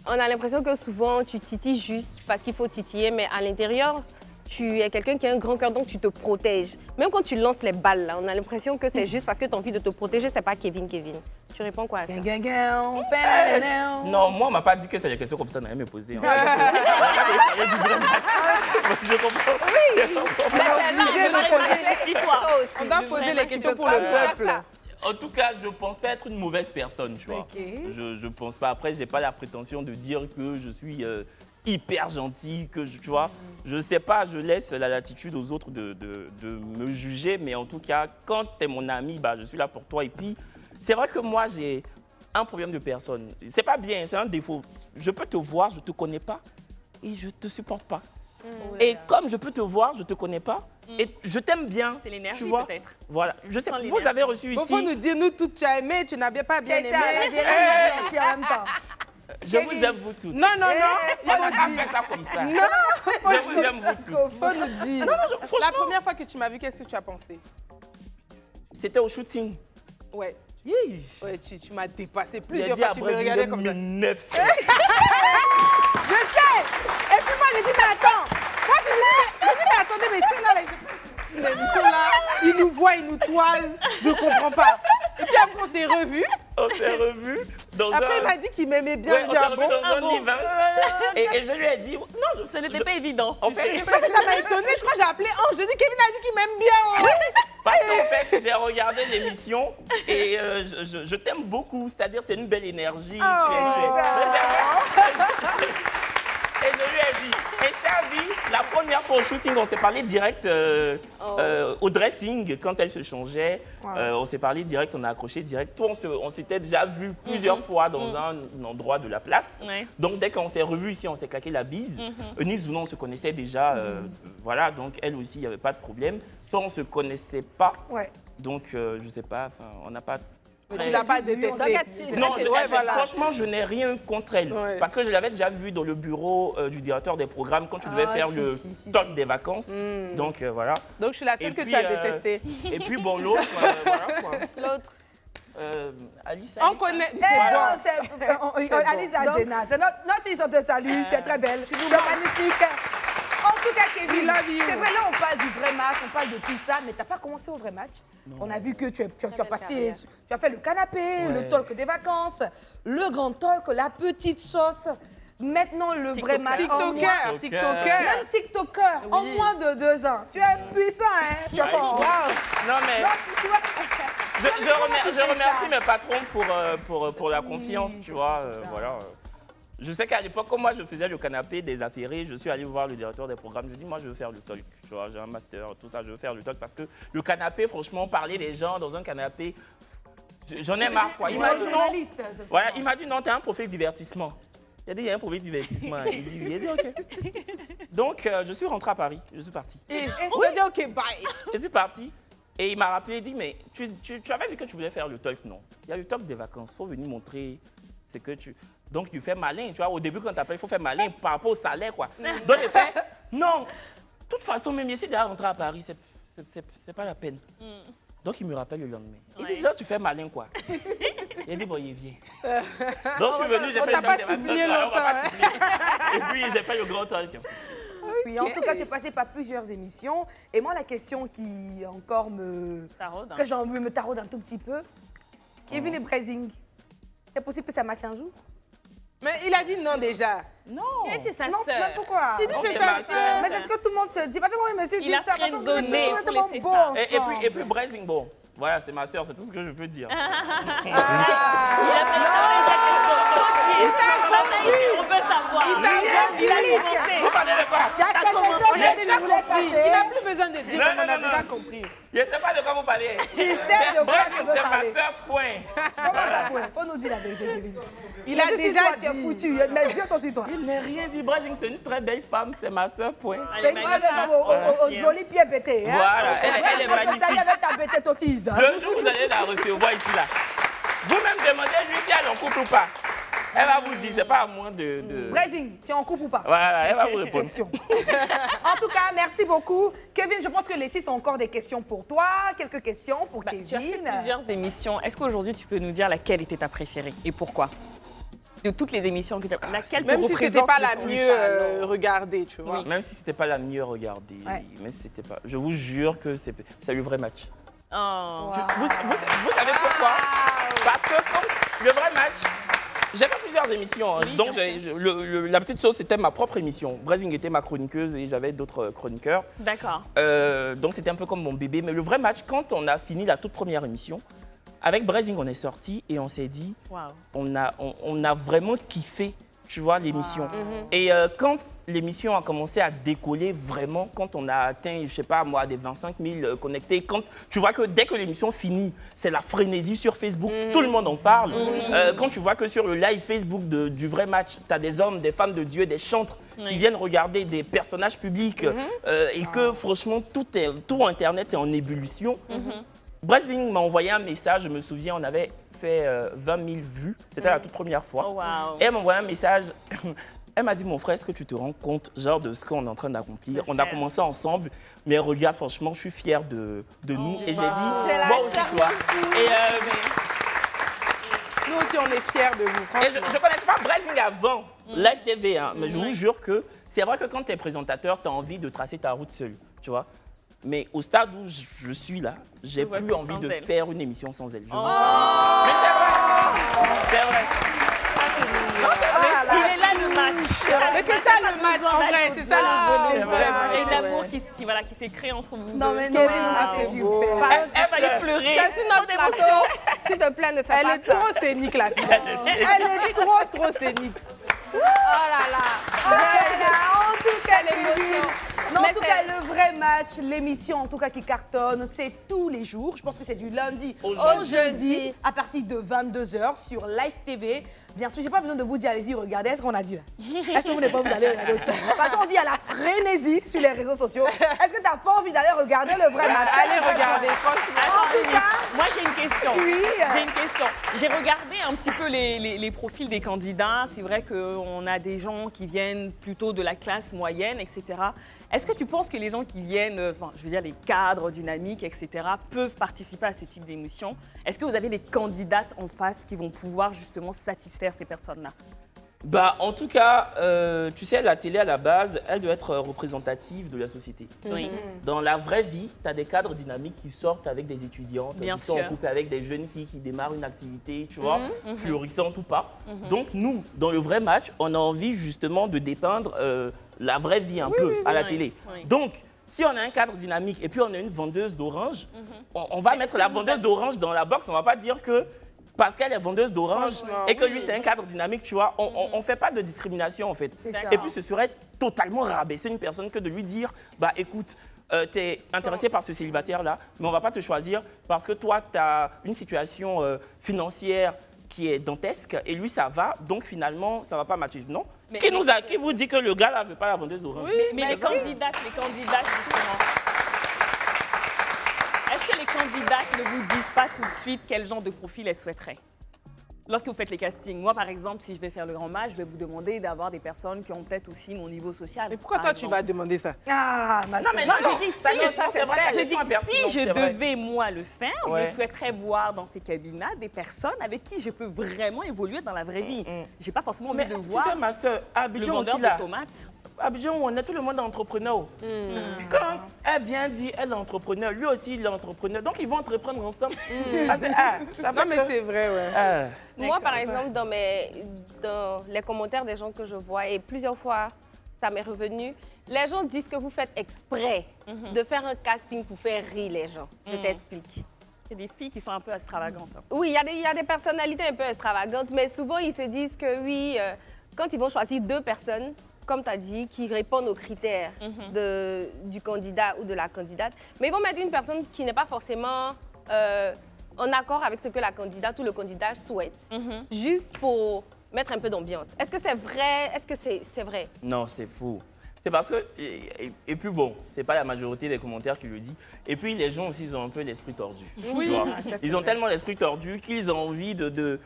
on a l'impression que souvent tu titilles juste parce qu'il faut titiller, mais à l'intérieur, tu es quelqu'un qui a un grand cœur, donc tu te protèges. Même quand tu lances les balles, là, on a l'impression que c'est juste parce que tu as envie de te protéger, c'est pas Kevin. Tu réponds quoi à ça? Non, moi, on m'a pas dit que c'est des questions comme ça, on n'allait me poser. Hein. Je comprends. Mais c'est là, On doit poser les questions pour le peuple. En tout cas, je pense pas être une mauvaise personne, tu vois. Je pense pas. Après, j'ai pas la prétention de dire que je suis hyper gentil, que tu vois. Je sais pas, je laisse la latitude aux autres de me juger, mais en tout cas, quand tu es mon ami, bah, je suis là pour toi. Et puis, c'est vrai que moi, j'ai un problème de personne. C'est pas bien, c'est un défaut. Je peux te voir, je te connais pas et je te supporte pas. Et comme je peux te voir, je te connais pas et je t'aime bien. C'est l'énergie, tu vois. peut-être. Voilà, je sais. Sans Vous avez reçu ici. Il faut nous dire, nous, toutes, tu as aimé, tu n'avais pas bien C'est aimé. ça, la vérité en même temps. Je vous aime vous toutes. Non, non, On n'a pas fait ça comme ça. Je vous aime vous toutes. faut nous dire. La première fois que tu m'as vu, qu'est-ce que tu as pensé? C'était au shooting. Ouais. Ouais, tu m'as dépassé Il a plusieurs dit fois, à tu me Brésil regardais comme ça. 900. Je sais. Et puis moi, j'ai dit, mais attends. Moi, j'ai dit, mais attendez, mais c'est là, ils nous voient, ils nous toisent. Je comprends pas. Et puis après, on s'est revus. On s'est revus dans Après, il m'a dit qu'il m'aimait bien. Ouais, Je on dis, s'est ah revus bon? dans un event. Et je lui ai dit, non, Ce n'était pas évident. En fait, Ça m'a étonnée. Je crois que j'ai appelé Ange. J'ai dit, Kevin a dit qu'il m'aime bien. Oh. parce qu'en fait, j'ai regardé l'émission et je t'aime beaucoup. C'est-à-dire, tu as une belle énergie. Et je lui ai dit, et Chavi, la première fois au shooting, on s'est parlé direct au dressing, quand elle se changeait. On s'est parlé direct, on a accroché direct. Toi, on s'était déjà vu plusieurs fois dans un endroit de la place. Donc, dès qu'on s'est revus ici, on s'est claqué la bise. Eunice ou non, on se connaissait déjà. Voilà, donc elle aussi, il n'y avait pas de problème. Toi, on ne se connaissait pas. Donc, je ne sais pas, on n'a pas... Mais tu l'as pas détesté. Non, franchement, je n'ai rien contre elle. Parce que je l'avais déjà vue dans le bureau du directeur des programmes quand tu devais faire le talk des vacances. Donc, voilà. Donc, je suis la seule que tu as détestée. Et puis, bon, l'autre, voilà quoi. L'autre. Alice. On connaît. Alice Azena. Non, si on te salue, tu es très belle. Tu es magnifique. En tout cas, Kevin, c'est vrai, là, on parle du vrai match, on parle de tout ça, mais tu n'as pas commencé au vrai match. Non. On a vu que tu as fait le canapé, le talk des vacances, le grand talk, la petite sauce. Maintenant, le vrai match. TikToker. Même TikToker, en moins de 2 ans. Tu es puissant, hein? Tu es fort. Non, mais... Je remercie mes patrons pour la confiance, tu vois. Voilà. Je sais qu'à l'époque, comme moi, je faisais le canapé des affairés, je suis allé voir le directeur des programmes. Je dis, moi, je veux faire le talk. Tu vois, j'ai un master, tout ça, je veux faire le talk. Parce que le canapé, franchement, parler des gens dans un canapé, j'en ai marre, quoi. Il m'a dit, non. Voilà, il m'a dit, non, t'es un profil divertissement. Il a dit, il y a un profil divertissement. Il dit, oui. Il a dit, OK. Donc, je suis rentré à Paris. Je suis parti. Et on a dit, OK, bye. Je suis parti. Et il m'a rappelé, il dit, mais tu avais dit que tu voulais faire le talk, non? Il y a le talk des vacances. Il faut venir montrer ce que tu... Donc, tu fais malin, tu vois. Au début, quand tu appelles, il faut faire malin par rapport au salaire, quoi. Donc, il fait, non. De toute façon, même ici, déjà rentrer à Paris, c'est pas la peine. Donc, il me rappelle le lendemain. Il dit, genre, tu fais malin, quoi. Il dit, bon, il vient. Donc, je suis venu, j'ai fait le talk des vacances. Et puis, j'ai fait le grand talk. Oui, en tout cas, tu es passé par plusieurs émissions. Et moi, la question qui encore me taraude un tout petit peu, Kevin et Brésil, c'est possible que ça matche un jour? Mais il a dit non déjà. Non. C'est sa sœur. Non, pourquoi? Il dit c'est sa sœur. Mais c'est ce que tout le monde se dit. Parce que moi, je me suis dit ça. Parce que bon. Et puis Brésil, bon, voilà, c'est ma sœur, c'est tout ce que je peux dire. On peut savoir. Il a commencé. Vous parlez de quoi? Il y a quelque chose que tu voulais cacher. Il n'a plus besoin de dire, on a déjà compris. Je ne sais pas de quoi vous parlez. Tu sais de quoi tu veux parler. C'est ma sœur, point. Comment ça, point? Faut nous dire la vérité, Kevin. Il a déjà dit. Tu es foutu. Mes yeux sont sur toi. Il n'a rien dit. Brésil, c'est une très belle femme. C'est ma sœur, point. C'est une femme aux jolis pieds pétés. Voilà, elle est magnifique. Ça y avec ta pété totise. Le jour où vous allez la recevoir ici, là, vous-même demandez-lui si elle est en couple ou pas. Elle va vous dire, c'est pas à moi de... Brésil, tu es en couple ou pas? Voilà, elle va vous répondre. En tout cas, merci beaucoup. Kevin, je pense que les 6 ont encore des questions pour toi. Quelques questions pour Kevin. Tu as fait plusieurs émissions. Est-ce qu'aujourd'hui, tu peux nous dire laquelle était ta préférée et pourquoi? De toutes les émissions que tu as... Laquelle te représente? Même si ce n'était pas la mieux regardée, tu vois. Oui. Même si ce n'était pas la mieux regardée. Ouais. Mais c'était pas... Je vous jure que c'est le vrai match. Oh. Vous savez pourquoi? Parce que quand le vrai match... J'ai fait plusieurs émissions. Oui, donc, la petite sauce, c'était ma propre émission. Brésil était ma chroniqueuse et j'avais d'autres chroniqueurs. D'accord. Donc, c'était un peu comme mon bébé. Mais le vrai match, quand on a fini la toute première émission, avec Brésil, on est sorti et on s'est dit, on a vraiment kiffé, tu vois, l'émission. Wow. Et quand l'émission a commencé à décoller vraiment, quand on a atteint, je sais pas moi, des 25 000 connectés, quand tu vois que dès que l'émission finit, c'est la frénésie sur Facebook, tout le monde en parle. Quand tu vois que sur le live Facebook du vrai match, tu as des hommes, des femmes de Dieu, des chantres qui viennent regarder des personnages publics et que franchement, tout Internet est en ébullition. Brésil m'a envoyé un message, je me souviens, on avait fait 20 000 vues, c'était la toute première fois. Oh, wow. Et elle m'a envoyé un message, elle m'a dit, mon frère, est-ce que tu te rends compte genre de ce qu'on est en train d'accomplir? On a commencé ensemble, mais regarde, franchement, je suis fière de nous. Et j'ai dit, moi aussi, tu vois. nous aussi, on est fiers de vous, Et franchement. je ne connaissais pas Brazing avant Live TV, hein, mais je vous jure que c'est vrai que quand tu es présentateur, tu as envie de tracer ta route seul, tu vois. Mais au stade où je suis là, j'ai plus envie de faire une émission sans elle. Mais c'est vrai. C'est vrai. Il est là le match. Mais c'est ça le match, en vrai, c'est ça le vrai. Et l'amour qui s'est créé entre vous. Non, mais c'est super. Il fallait pleurer. Tu as su notre plateau. S'il te plaît, ne fais Elle pas est ça. trop scénique, la fille. Elle est trop scénique. Oh là là. En tout cas, l'émotion. Non, en tout cas, le vrai match, l'émission en tout cas qui cartonne, c'est tous les jours. Je pense que c'est du lundi au jeudi à partir de 22 h sur Live TV. Bien sûr, j'ai pas besoin de vous dire, allez-y, regardez. Est-ce qu'on a dit là? Est-ce que vous n'avez pas envie d'aller regarder aussi? De toute façon, on dit à la frénésie sur les réseaux sociaux. Est-ce que tu n'as pas envie d'aller regarder le vrai match? Allez regarder, franchement. En tout cas, moi, j'ai une question. Oui. J'ai une question. J'ai regardé un petit peu les profils des candidats. C'est vrai qu'on a des gens qui viennent plutôt de la classe moyenne, etc. Est-ce que tu penses que les gens qui viennent, enfin, je veux dire les cadres dynamiques, etc., peuvent participer à ce type d'émission? Est-ce que vous avez des candidates en face qui vont pouvoir justement satisfaire ces personnes-là? Bah, en tout cas, tu sais, la télé à la base, elle doit être représentative de la société. Oui. Dans la vraie vie, tu as des cadres dynamiques qui sortent avec des étudiantes, Bien qui sont en sûr. couple avec des jeunes filles qui démarrent une activité, tu vois, florissante ou pas. Donc nous, dans le vrai match, on a envie justement de dépeindre la vraie vie un peu à la télé. Oui. Donc, si on a un cadre dynamique et puis on a une vendeuse d'orange, on va mettre la vendeuse d'orange dans la box, on va pas dire que parce qu'elle est vendeuse d'orange et que lui c'est un cadre dynamique, tu vois, on fait pas de discrimination en fait. Et puis ce serait totalement rabaisser une personne que de lui dire, bah écoute, tu es intéressé par ce célibataire-là, mais on va pas te choisir parce que toi, tu as une situation financière qui est dantesque et lui ça va, donc finalement ça va pas matcher. Non. Mais Qui vous dit que le gars là veut pas la vendeuse d'orange? Mais les candidates justement. Est-ce que les candidates ne vous disent pas tout de suite quel genre de profil elles souhaiteraient? Lorsque vous faites les castings, moi par exemple, si je vais faire le grand match, je vais vous demander d'avoir des personnes qui ont peut-être aussi mon niveau social. Mais pourquoi toi tu vas demander ça? ah, ma Non, mais non, je dis ça, si, non, c'est vrai, je dis si je devais devais moi le faire, Ouais. je souhaiterais voir dans ces cabinets des personnes avec qui je peux vraiment évoluer dans la vraie vie. J'ai pas forcément envie mais de tu voir sais, ma soeur, à le Abidjan vendeur aussi de là, tomates. Abidjan où on est tout le monde entrepreneur. Quand elle vient dire elle est entrepreneur, lui aussi il est entrepreneur, donc ils vont entreprendre ensemble. Ça Non, fait mais que- c'est vrai, ouais. Moi, par exemple, dans les commentaires des gens que je vois, et plusieurs fois, ça m'est revenu, les gens disent que vous faites exprès de faire un casting pour faire rire les gens. Je t'explique. C'est des filles qui sont un peu extravagantes. Hein. Oui, il y a des personnalités un peu extravagantes, mais souvent, ils se disent que oui, quand ils vont choisir deux personnes, comme tu as dit, qui répondent aux critères du candidat ou de la candidate, mais ils vont mettre une personne qui n'est pas forcément en accord avec ce que la candidate ou le candidat souhaite, juste pour mettre un peu d'ambiance. Est-ce que c'est vrai? Est-ce que c'est vrai? Non, c'est fou. C'est parce que, et puis bon, c'est pas la majorité des commentaires qui le dit. Et puis les gens aussi, ils ont un peu l'esprit tordu. Oui, tu vois. ça, c'est Ils ont vrai. tellement l'esprit tordu qu'ils ont envie de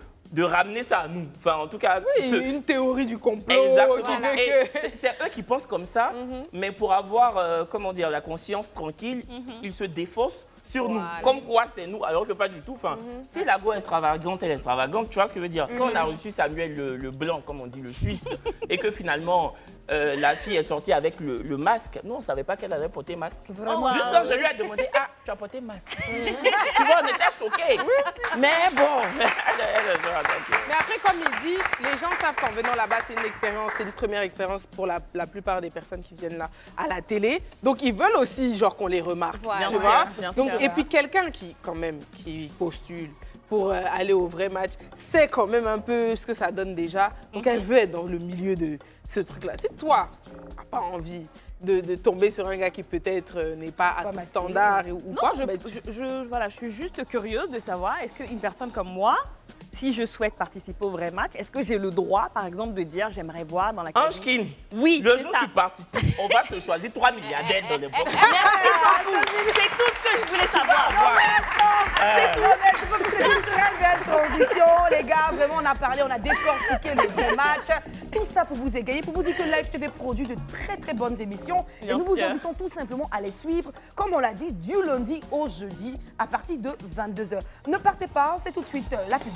ramener ça à nous. Enfin, en tout cas, Oui, une théorie du complot exactement. qui veut Et que... c'est eux qui pensent comme ça, mais pour avoir, comment dire, la conscience tranquille, ils se défaussent sur nous. Comme quoi c'est nous, alors que pas du tout. Enfin, si la go est extravagante, elle est extravagante, tu vois ce que je veux dire? Quand on a reçu Samuel le blanc, comme on dit, le suisse, et que finalement, la fille est sortie avec le masque, nous on ne savait pas qu'elle avait porté masque. Vraiment? Juste quand je lui ai demandé, ah, tu as porté masque. Tu vois, on était choqués. Mais bon, Mais après, comme il dit, les gens savent qu'en venant là-bas, c'est une expérience, c'est une première expérience pour la plupart des personnes qui viennent là à la télé. Donc, ils veulent aussi, genre, qu'on les remarque. Voilà. Tu Bien vois? sûr, bien Donc, sûr. et puis, quelqu'un qui, quand même, qui postule pour aller au vrai match, sait quand même un peu ce que ça donne déjà. Donc, elle veut être dans le milieu de ce truc-là. Si toi, tu n'as pas envie de tomber sur un gars qui peut-être n'est pas à ton standard ou Non, quoi, voilà, je suis juste curieuse de savoir, est-ce qu'une personne comme moi, si je souhaite participer au vrai match, est-ce que j'ai le droit, par exemple, de dire j'aimerais voir dans la cabine? Ange-Kin, Oui, le c'est jour ça. où tu participes, on va te choisir 3 milliardaires dans les box. Merci beaucoup. C'est tout ce que je voulais savoir. Je pense que c'est une très belle transition, les gars. Vraiment, on a parlé, on a décortiqué le vrai match. Tout ça pour vous égayer, pour vous dire que Live TV produit de très très bonnes émissions. Bien et nous vous sûr. invitons tout simplement à les suivre, comme on l'a dit, du lundi au jeudi, à partir de 22 h. Ne partez pas, c'est tout de suite la pub.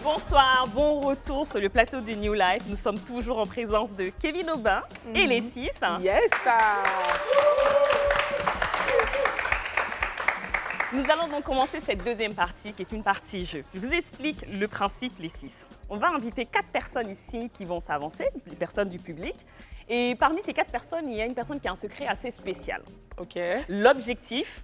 Bonsoir, bon retour sur le plateau du New Life. Nous sommes toujours en présence de Kevin Aubin et les 6. Yes! Nous allons donc commencer cette deuxième partie qui est une partie jeu. Je vous explique le principe, les 6. On va inviter 4 personnes ici qui vont s'avancer, des personnes du public. Et parmi ces 4 personnes, il y a une personne qui a un secret assez spécial. OK. L'objectif,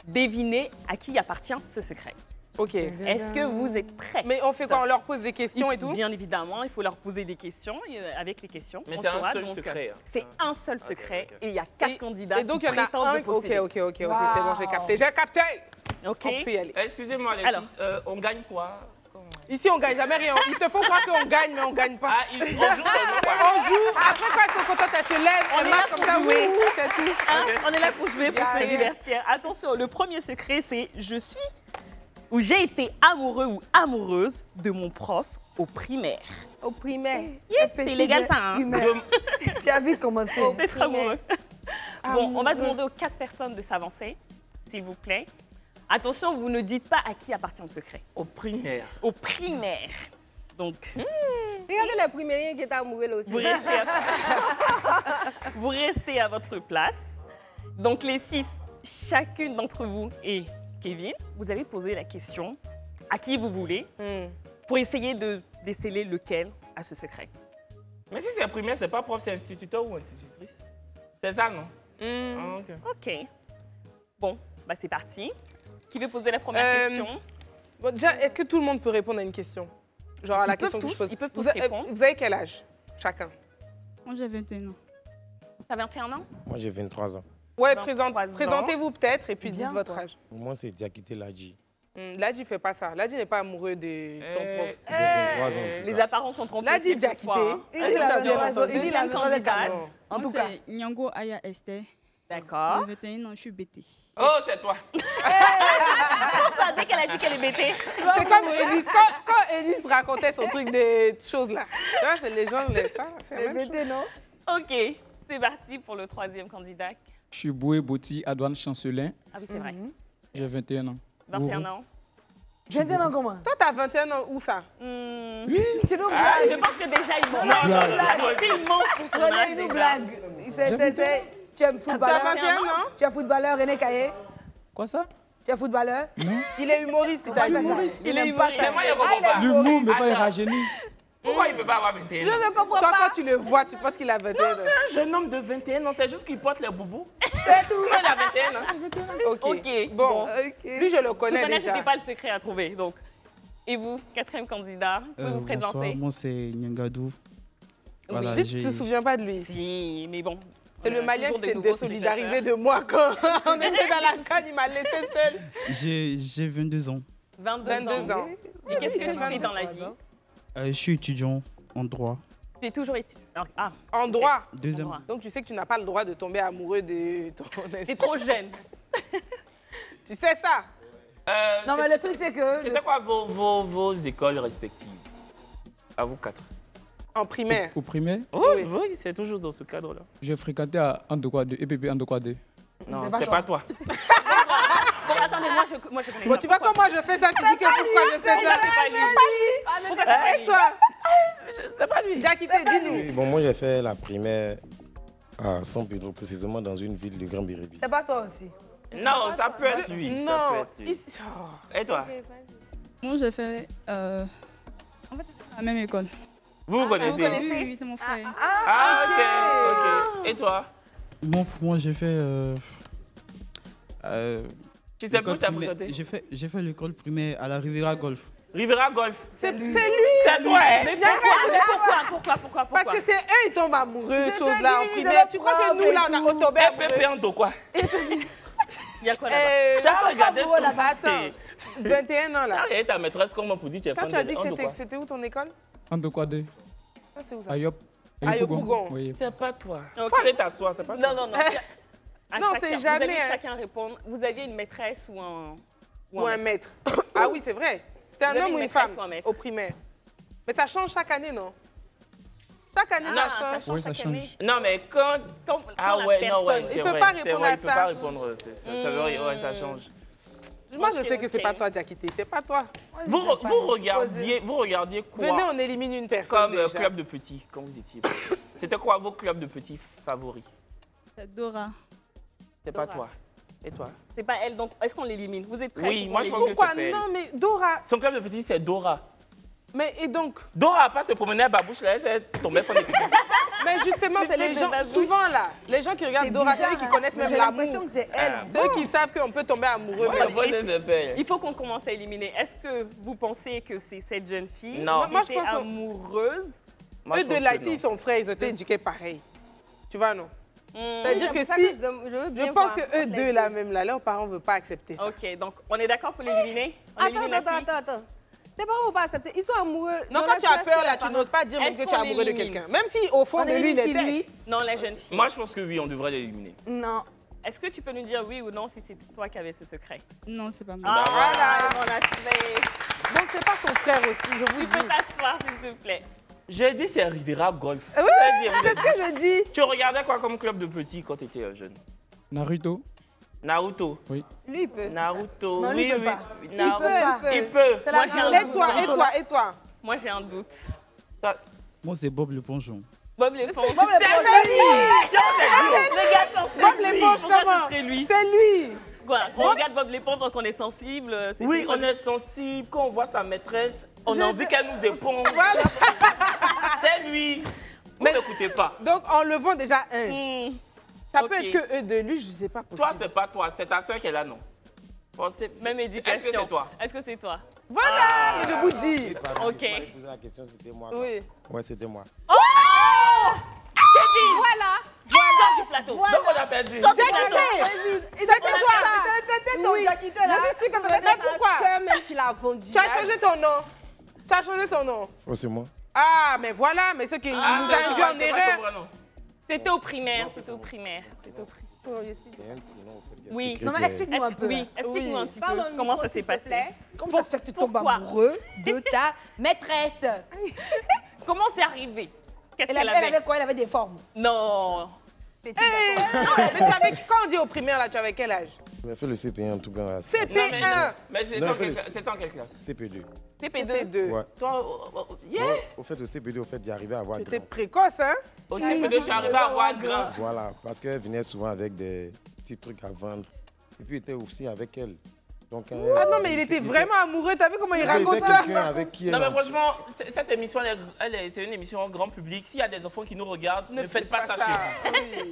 deviner à qui appartient ce secret. OK. Est-ce que vous êtes prêts? Mais on fait quoi? On leur pose des questions et tout? Bien évidemment, il faut leur poser des questions. Avec les questions, Mais on c'est saura, un seul donc, secret. c'est un seul secret et il y a 4 candidats Et donc, qui il y en a prétendent un. le posséder. OK, c'est bon, j'ai capté. J'ai capté! OK. On peut y aller. Excusez-moi, les Alors. 6, on gagne quoi? Ici, on gagne jamais rien. Il te faut croire qu'on gagne, mais on gagne pas. Ah, on joue seulement quoi? On joue. Après, quand ils sont contents, elles se lèvent. On Elles est marchent là comme pour ça. jouer. Ouh, c'est tout. Hein? On est là pour jouer, pour se Yeah. divertir. Attention, le premier secret, c'est je suis ou j'ai été amoureux ou amoureuse de mon prof au primaire. Au primaire. C'est illégal ça, hein? Tu as vite commencé. D'être amoureux. Bon, on va demander aux 4 personnes de s'avancer, s'il vous plaît. Attention, vous ne dites pas à qui appartient le secret. Au primaire. Au primaire. Donc, Regardez le primaire qui est amoureux là aussi. vous restez à votre place. Donc, les 6, chacune d'entre vous et Kevin, vous allez poser la question à qui vous voulez pour essayer de déceler lequel a ce secret. Mais si c'est primaire, c'est pas prof, c'est instituteur ou institutrice? C'est ça, non? Ah, OK. OK. Bon, bah c'est parti. Qui veut poser la première question? Bon, déjà, est-ce que tout le monde peut répondre à une question? Genre à la question que je pose. Ils peuvent tous répondre. Vous avez quel âge? Chacun. Moi, j'ai 21 ans. T'as 21 ans? Moi, j'ai 23 ans. Ouais, 23 ans. présentez-vous peut-être et puis Bien, dites votre quoi. âge. Pour moi, c'est Diakité Ladji. Ladji ne fait pas ça. Ladji n'est pas amoureux de son prof. J'ai 23 ans. en tout Les cas. apparences sont trompées. Ladji quelquefois, hein. Diakité. Il dit la Attention, raison. Il dit la deuxième raison. candidate. En tout Moi, cas. c'est Nyango Aya Esther. D'accord. J'ai 21 ans, je suis BT. Oh, c'est toi. Dès qu'elle a dit qu'elle est bêtée. C'est comme Élise. Quand Élise racontait son truc des choses là, tu vois, les gens laissent ça. C'est la même chose. BT, non? OK, c'est parti pour le troisième candidat. Je suis Boué Boti Adouane Chancelin. Ah oui, c'est vrai. J'ai 21 ans. 21 ans. 21 ans comment? Toi, t'as 21 ans, où ça? Tu nous Je blagues. pense que déjà, il ment. Non. Il ment sur son âge René, il nous déjà. blague. Tu es footballeur? T'as 21 ans? Tu es footballeur, René Caillé? Quoi ça? Tu es footballeur? Il est humoriste, il t'a dit. Il est pas humoriste. Mais moi, je comprends pas. L'humour me fait Attends. rajeunir. Pourquoi il ne peut pas avoir 21 ans? Je ne comprends Toi, pas. quand tu le vois, tu penses qu'il a 21 ans. C'est un jeune homme de 21 ans, c'est juste qu'il porte les boubous. C'est tout. Il a 21 ans. OK. Bon. Bon. Lui, je le Tu connais connais, déjà. c'était pas le secret à trouver. Donc. Et vous, quatrième candidat, vous pouvez vous Bonsoir, présenter? moi c'est Nyangadou. Voilà, Lui, tu te souviens pas de lui. Si, mais bon. C'est le on a Malien toujours qui des s'est nouveaux désolidarisé de moi quand on était dans la canne, il m'a laissé seule. J'ai 22 ans. 22 ans. Et qu'est-ce que tu fais dans la vie? Je suis étudiant en droit. Tu es toujours étudiant. Ah, En droit. Deuxième. droit. Donc tu sais que tu n'as pas le droit de tomber amoureux de ton t'es trop jeune. Tu sais ça? Non, mais le truc, c'est que. C'était quoi vos écoles respectives? À vous 4. En primaire. Au primaire, Oui, oui, c'est toujours dans ce cadre-là. j'ai fréquenté à Andokwa 2, EPP Andokwa 2. Non, C'est pas c'est toi. pas toi. Bon, attendez, moi je connais Bon, pas. tu vois Pourquoi? comment je fais ça? Tu dis que pourquoi je fais ça? C'est pas lui. Pourquoi c'est pas Et lui? toi? C'est pas lui. Diakité, dis-nous. Oui, bon, moi, j'ai fait la primaire à San Pedro, précisément dans une ville de Grand Biribi. C'est pas toi aussi. Non, ça peut être lui. Ça peut Non. être lui. Et toi? Moi, j'ai fait. En fait, c'est la même école. Vous Vous connaissez? connaissez? Oui, oui, c'est mon frère. Ah, ok. Et toi? Bon, pour moi, j'ai fait. Tu sais plus où l'école tu as primaire- fréquenté? j'ai fait l'école primaire à la Riviera Golf. Rivera Golf. C'est lui. C'est toi, hein? Mais pourquoi? Parce que c'est eux, ils tombent amoureux, Je choses te là, en dis, primaire. de Tu crois la que nous, là, on a tombé EPP amoureux? en tout quoi? Il y a quoi là-bas? Tu as regardé gros, là-bas, Attends. 21 ans, Tu as là. regardé ta maîtresse comment pour dire tu es Quand fan tu as dit de que en tout quoi? c'était où ton école? Andokwa 2, Ça, c'est où ça? à Yop. À Yopougon. Oui. C'est pas toi. Ok. Faut aller t'asseoir, c'est pas toi. Non. À Non, chacun, c'est vous jamais, allez hein. chacun répondre. Vous aviez une maîtresse ou un... Ou un maître. Ah oui, c'est vrai. C'était Vous un avez homme une ou une maîtresse femme ou un maître? au primaire. Mais ça change chaque année, non? Chaque année, Ah, ça change. Oui, ça chaque change. année. Non, mais quand. Quand Ah la ouais, personne... non, ouais, Il c'est peut vrai. pas c'est répondre vrai, à il peut ça. pas répondre. Ça veut dire, ouais, ça change. Moi, je sais que c'est pas toi, Diakité. C'est pas toi. Vous regardiez quoi? Venez, on élimine une personne comme club de petits, quand vous étiez petits. C'était quoi vos clubs de petits favoris? C'est Dora. C'est pas toi. Et toi? C'est pas elle, donc est-ce qu'on l'élimine? Vous êtes prêts? Oui, moi je pense que c'est Pourquoi? elle. Non, mais Dora. Son club de petits, c'est Dora. Mais et donc? Dora pas se promener à babouche là, elle tombée fond d'équipe. Mais justement, c'est les gens, souvent là, les gens qui regardent Dora, c'est eux qui connaissent même l'amour. J'ai l'impression que c'est elle. C'est eux qui savent qu'on peut tomber amoureux. Il faut qu'on commence à éliminer. Est-ce que vous pensez que c'est cette jeune fille qui était amoureuse? Eux deux là, ici, ils sont frères, ils ont été éduqués pareil. Tu vois, non? C'est-à-dire que si, je pense que eux deux là même là, leurs parents ne veulent pas accepter ça. Ok, donc on est d'accord pour l'éliminer? Attends. Tes parents vont pas accepter. Ils sont amoureux. Non, quand tu as peur, là, tu n'oses pas dire même que tu es amoureux de quelqu'un. Même si, au fond de lui, il était. Non, la jeune fille. Moi, je pense que oui, on devrait l'éliminer. Non. Est-ce que tu peux nous dire oui ou non si c'est toi qui avais ce secret? Non, c'est pas moi. Ah, voilà, on a trouvé. Donc, c'est pas son frère aussi, je vous dis. Tu peux t'asseoir, s'il te plaît. J'ai dit c'est Rivera Golf. Oui, c'est ce que je dis. Tu regardais quoi comme club de petits quand tu étais jeune? Naruto. Naruto? Oui. Lui, il peut. Naruto, non, oui, lui, oui. Il peut. C'est la Et toi? Moi, j'ai un doute. Moi, c'est Bob l'épongeon. Bob l'éponge. Bob l'éponge. Les gars sont Bob l'éponge, comment? C'est lui. C'est lui. Quoi? On regarde Bob l'éponge, donc on est sensible. Oui, on est sensible. Quand on voit sa maîtresse, on a envie qu'elle nous éponge. Voilà. C'est lui. Vous n'écoutez pas. Donc, enlevons déjà un. Ça peut être que eux deux. Lui, je ne sais pas possible. Toi, c'est pas toi. C'est ta soeur qui est là, non? Bon, même éducation. Est-ce que c'est toi? Est-ce que c'est toi? Voilà, mais je vous dis. Ok. Poser la question, c'était moi. Oui. Ouais, c'était moi. Oh! Kevin! Voilà! Sors du plateau. Donc, on a perdu. C'était toi. C'était ton Diakité là. Je suis sûre que peut-être c'est sa sœur même qui l'a vendu. Tu as changé ton nom. Tu as changé ton nom. Oh, c'est moi. Ah, mais voilà, mais ce qui nous a induit en erreur. C'était au primaire, c'était au primaire. Oui. Non, mais explique-nous un peu. Oui, explique-nous un petit peu comment ça s'est passé. Comment ça se fait que tu tombes amoureux de ta maîtresse? Comment c'est arrivé? Qu'est-ce qu'elle Elle avait quoi? Elle avait des formes. Non. Mais quand on dit au primaire, là, tu avais quel âge? J'ai fait le CP1 en tout cas. CP1. Mais c'est en quelle classe? CP2. CP2. Ouais. Toi, au fait, au CP2, au fait, j'y arrivais à avoir Tu étais grand. précoce, hein? Au CP2, tu arrivais à avoir grand. Voilà, parce qu'elle venait souvent avec des petits trucs à vendre. Et puis, il était aussi avec elle. Donc, ah non, mais il était vraiment amoureux. T'as vu comment il raconte ça? Avec qui non, mais franchement, cette émission, c'est une émission grand public. S'il y a des enfants qui nous regardent, ne faites pas ça chez vous.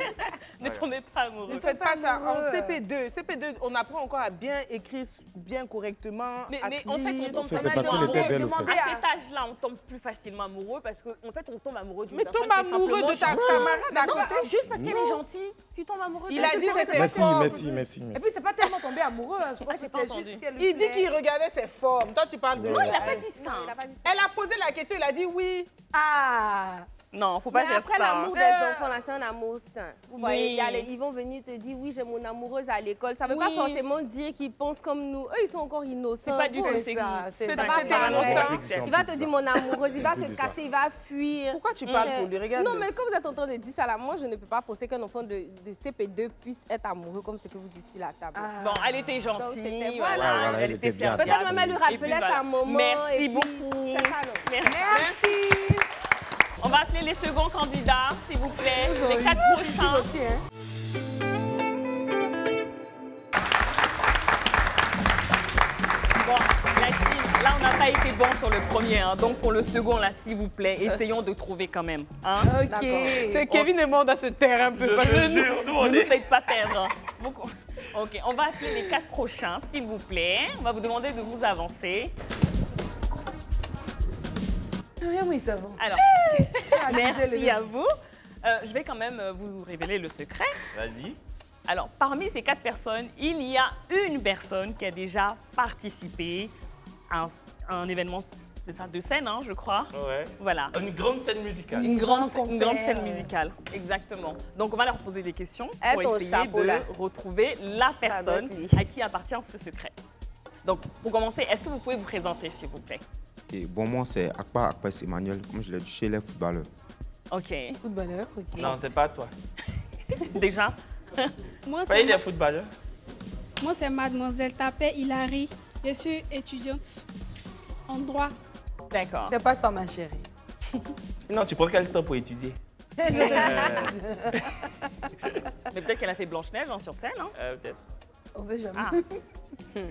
Ne tombez pas amoureux. Ne faites pas ça. En CP2, on apprend encore à bien écrire, bien correctement. Mais en fait, on tombe c'est parce qu'elle était belle, au fait. À cet âge-là, on tombe plus facilement amoureux parce qu'en fait, on tombe amoureux d'une personne. Mais tombe amoureux de ta camarade à côté. Juste parce qu'elle est gentille, tu tombes amoureux. Il a dit que c'est merci. Et puis, c'est pas tellement tombé amoureux. Je pense que c'est juste qu'elle il dit qu'il regardait ses formes. Toi, tu parles de... Non, il n'a pas dit ça. Elle a posé la question, il a dit oui. Ah! Non, faut pas faire ça. Après, l'amour des enfants, là, c'est un amour sain. Vous voyez, ils vont venir te dire, oui, j'ai mon amoureuse à l'école. Ça ne veut pas forcément dire qu'ils pensent comme nous. Eux, ils sont encore innocents. C'est pas du tout ça. C'est pas innocent. Il va te dire mon amoureuse, il va se cacher, il va fuir. Pourquoi tu parles pour lui? Regarde. Non, mais quand vous êtes en train de dire ça, là, moi, je ne peux pas penser qu'un enfant de CP2 puisse être amoureux comme ce que vous dites à la table. Bon, elle était gentille. Voilà, elle était serviable. Peut-être même elle lui rappelait sa maman. Merci beaucoup. Merci. On va appeler les seconds candidats, s'il vous plaît. Les 4 prochains. Bon, là, on n'a pas été bon sur le premier. Hein. Donc, pour le second, là, s'il vous plaît, essayons de trouver quand même. Hein? OK. C'est Kevin et moi, on doit se taire un peu. Je jure, nous, on ne est... nous faites pas perdre. OK, on va appeler les 4 prochains, s'il vous plaît. On va vous demander de vous avancer. Rien, il s'avance. Alors, merci à vous. Je vais quand même vous révéler le secret. Vas-y. Alors, parmi ces 4 personnes, il y a une personne qui a déjà participé à un événement de scène, hein, je crois. Ouais. Voilà. Une grande scène musicale. Une grande scène musicale, exactement. Donc, on va leur poser des questions pour essayer de retrouver la personne à qui appartient ce secret. Donc, pour commencer, est-ce que vous pouvez vous présenter, s'il vous plaît? Et bon, moi, c'est Akpa Emmanuel, comme je l'ai dit, chez les footballeurs. OK. Footballeur, OK. Non, c'est pas toi. Déjà? Moi, c'est... des footballeurs? Moi, c'est Mademoiselle Tapet Hilary. Je suis étudiante en droit. D'accord. C'est pas toi, ma chérie. Non, tu prends quel temps pour étudier? Mais peut-être qu'elle a fait Blanche-Neige sur scène, hein? Peut-être. On sait jamais. Ah.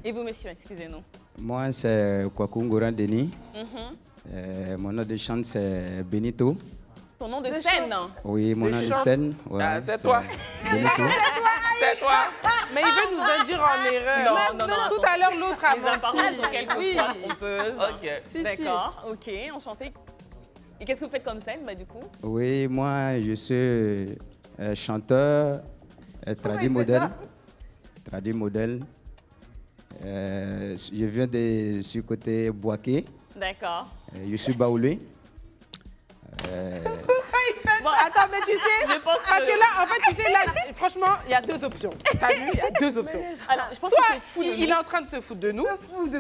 Et vous, monsieur, excusez-nous. Moi, c'est Kwakungoran Denis. Mon nom de chant, c'est Benito. Ton nom de scène? Oui, mon nom de scène. Ouais, c'est toi. Benito. C'est toi. Mais il veut nous induire en erreur. Non. Tout à l'heure, l'autre a Les apparences menti. sont quelquefois trompeuses. Ok. D'accord, ok, enchanté. Et qu'est-ce que vous faites comme scène, du coup? Oui, moi, je suis chanteur, traduit modèle. Traduit modèle. Je viens de sur côté Boaké. D'accord. Je suis baoulé. Bon, attends, mais tu sais, parce que là, en fait, tu sais, là, franchement, il y a deux options. T'as vu, il y a deux options. Alors, je pense soit que c'est fou de il nous. est en train de se foutre de nous,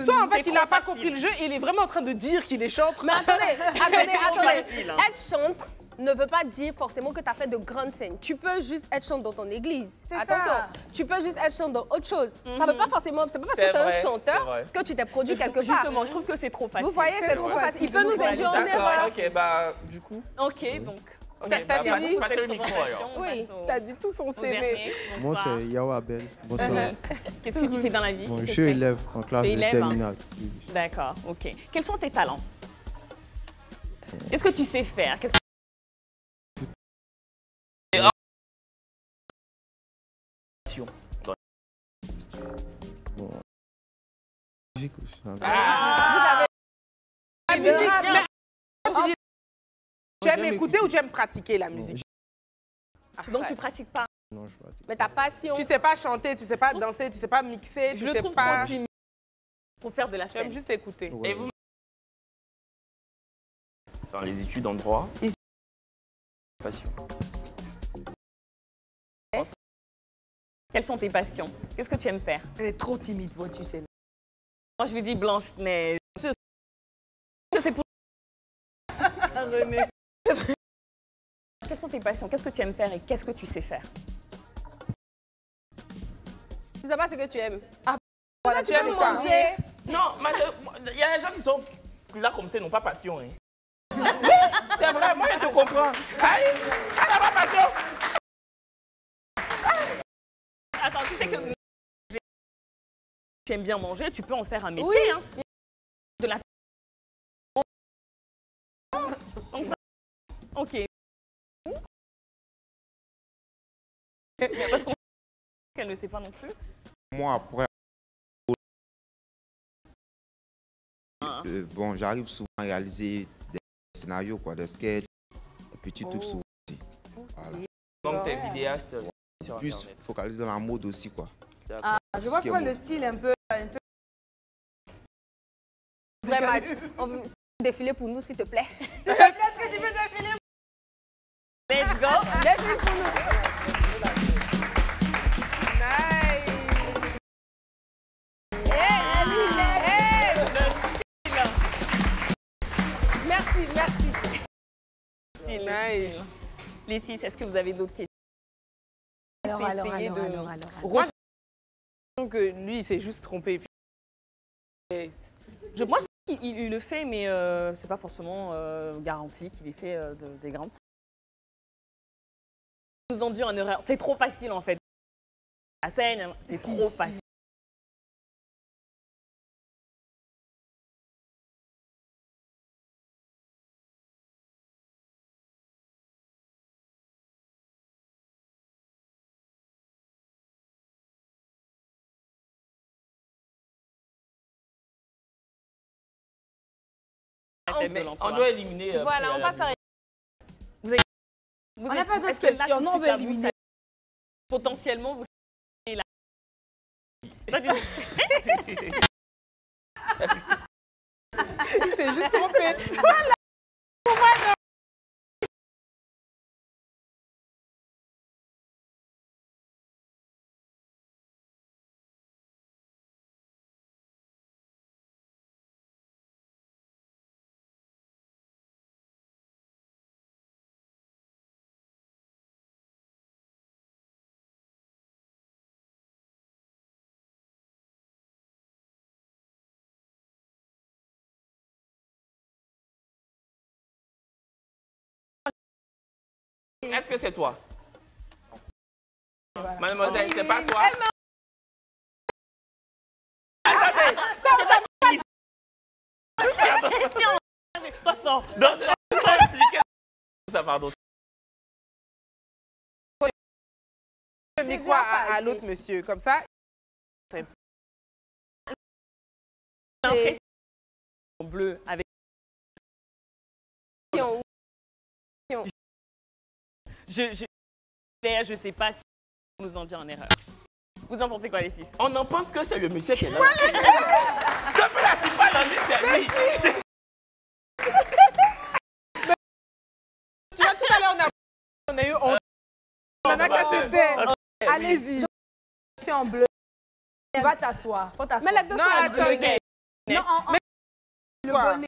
soit en fait, il n'a pas compris le jeu et il est vraiment en train de dire qu'il est chantre. Mais attendez. facile, hein. Être chantre ne veut pas dire forcément que tu as fait de grandes scènes. Tu peux juste être chantre dans ton église. Attention, tu peux juste être chantre dans autre chose. Ça veut pas forcément, c'est pas parce que tu es un chanteur que tu t'es produit quelque part. Justement, je trouve que c'est trop facile. Vous voyez, c'est trop facile. Il peut nous induire en D'accord, erreur. ok, bah, du coup. Ok, donc. T'as fini? Passez le micro alors. Oui. T'as dit tout son CV. Moi, c'est Yawa Abel. Bonsoir. Qu'est-ce que tu fais dans la vie? Bon, je suis élève en classe de élève, hein. terminale. D'accord, ok. Quels sont tes talents? Qu'est-ce que tu sais faire? Qu'est-ce que... Bon. Musique aussi. Hein. La musique, tu aimes écouter ou tu aimes pratiquer la musique? Donc tu pratiques pas? Non, je pratique. Mais ta passion. Tu sais pas chanter, tu sais pas danser, tu sais pas mixer, tu Je le sais trouve pas... trop timide pour faire de la Tu aimes scène. juste écouter. Ouais. Et vous? Dans les études en droit. Passion. Quelles sont tes passions? Qu'est-ce que tu aimes faire? Elle est trop timide, vois-tu, c'est. Moi, je lui dis Blanche-Neige. C'est pour... René. Quelles sont tes passions? Qu'est-ce que tu aimes faire et qu'est-ce que tu sais faire? Tu sais pas ce que tu aimes. Voilà, tu aimes quoi? Manger. Non, il y a des gens qui sont là comme ça, ils n'ont pas passion. Hein. C'est vrai, moi je te comprends. Aïe, elle n'a pas passion. Attends, tu sais que tu aimes bien manger, tu peux en faire un métier. Oui. Hein. De la... Donc ça... Ok. Parce qu'elle ne sait pas non plus. Moi, après, bon, j'arrive souvent à réaliser des scénarios, quoi, des sketchs, des petits trucs souvent. Voilà. Donc t'es vidéaste sur Plus Internet. focalisé dans la mode aussi, quoi. Ah, je vois pas le style un peu. Vrai match. On veut défiler pour nous, s'il te plaît. S'il te plaît, est-ce que tu veux défiler? Let's go. Défile pour nous. Merci. Nice. Les six, est-ce que vous avez d'autres questions? Alors. Moi, j'ai l'impression que lui, il s'est juste trompé. Moi, je pense qu'il le fait, mais c'est pas forcément garanti qu'il ait fait des grandes. Nous endure en erreur. C'est trop facile, en fait. La scène, c'est trop facile. On doit éliminer. Voilà, on passe par... On n'a pas d'autres questions, non, on veut éliminer. Potentiellement, vous savez la... Il s'est juste trompé. Est-ce que c'est toi? Voilà. Mademoiselle, c'est pas toi? Non, c'est pas expliqué. Ça, pardon. Le micro à l'autre monsieur, comme ça. En bleu avec. Je sais pas si on nous en dit en erreur. Vous en pensez quoi, les 6? On en pense que c'est le monsieur qui est là. Depuis la FIFA, on dit c'est lui. Tu vois, tout à l'heure, on a eu... On a cassé. Allez-y. Je suis en bleu. Tu vas t'asseoir. Faut t'asseoir. Mais les deux sont en bleu. Non, le bonnet.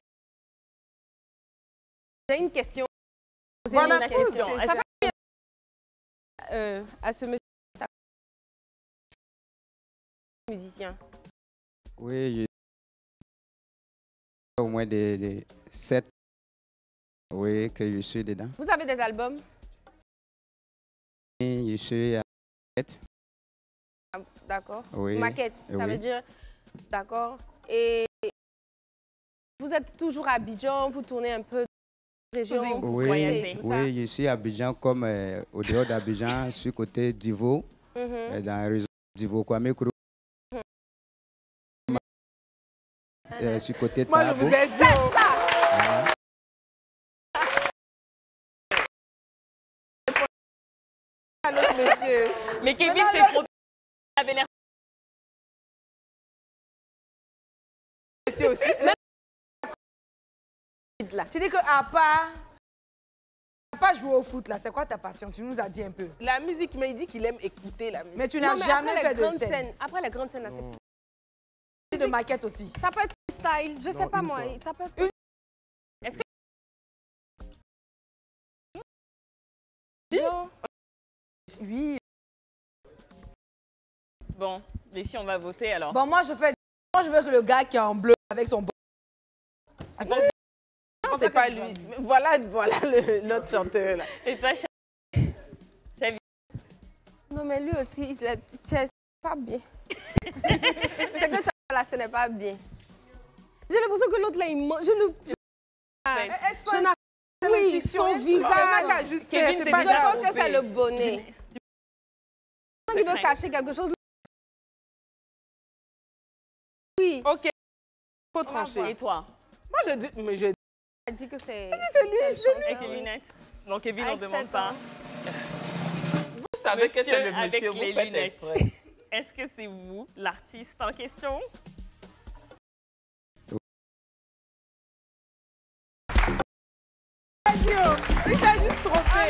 J'ai une question. Voilà, une question. À ce monsieur musicien. Oui, au moins des 7. Oui, que je suis dedans. Vous avez des albums? Et je suis à maquette. D'accord. Oui. Maquette, ça Oui. veut dire... D'accord. Et vous êtes toujours à Abidjan, vous tournez un peu de région, vous Oui, voyagez, tout ça. oui, je suis à Abidjan comme au dehors d'Abidjan, je suis côté d'Ivo, dans la région d'Ivo, Kwame Nkrumah. Je suis côté Moi, je Tabo. vous ai dit. À l'autre monsieur. Mais Kevin, c'est trop... Il avait l'air... Monsieur aussi. Tu dis qu'à part... pas jouer au foot là, c'est quoi ta passion? Tu nous as dit un peu. La musique, mais il dit qu'il aime écouter la musique. Mais tu n'as jamais fait de scène. Après les grandes scènes, c'est de maquette aussi. Ça peut être style, je sais pas moi. Ça peut être... Est-ce que... Oui. Bon, les filles, on va voter alors. Bon, moi je veux que le gars qui est en bleu avec son... Non, c'est pas lui. Voilà l'autre chanteur là. Et toi, Chavi? Non, mais lui aussi, c'est pas bien. C'est que tu as là, ce n'est pas bien. J'ai l'impression que l'autre là, il mange. Je n'ai oui, son visage. Je pense que c'est le bonnet. Il veut cacher quelque chose. Oui. Ok. Faut trancher. Et toi? Moi, je dis... Mais je... Elle dit que c'est... C'est lui, c'est lui. Avec les lunettes. Donc, Kevin, on ne demande pas. Vous savez que c'est le monsieur, vous faites exprès. Est-ce que c'est vous, l'artiste en question? Il t'a juste trompé.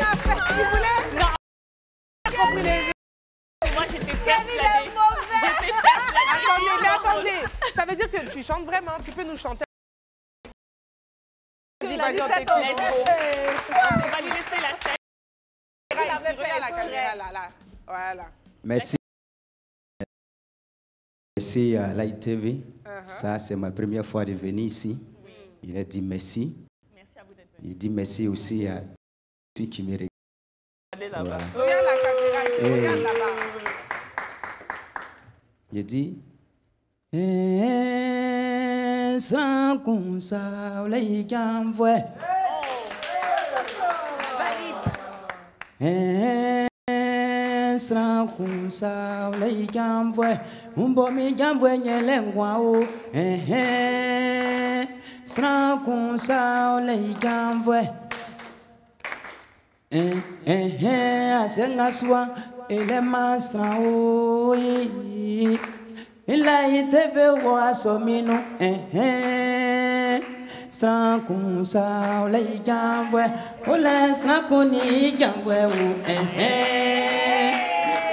Il voulait... Non. Moi, j'étais persuadée. Attendez. Ça veut dire que tu chantes vraiment. Tu peux nous chanter. Il a 17 ans. On va lui laisser la scène. Regarde la caméra là. Voilà. Merci. Merci à l'ITV. Ça, c'est ma première fois de venir ici. Il a dit merci. Merci à vous d'être venu. Il dit merci aussi à ceux qui me regardent. Allez là-bas. Regarde la caméra. Regarde là-bas. Il dit... Sans comme ça, les gens voient. Sans comme ça, les gens voient. Un bon million voit les guao. Sans comme ça, les gens voient. C'est la soie et les massas. Il a été voir son minou, sans qu'on s'en les gambe, ou laisse la coni gambe,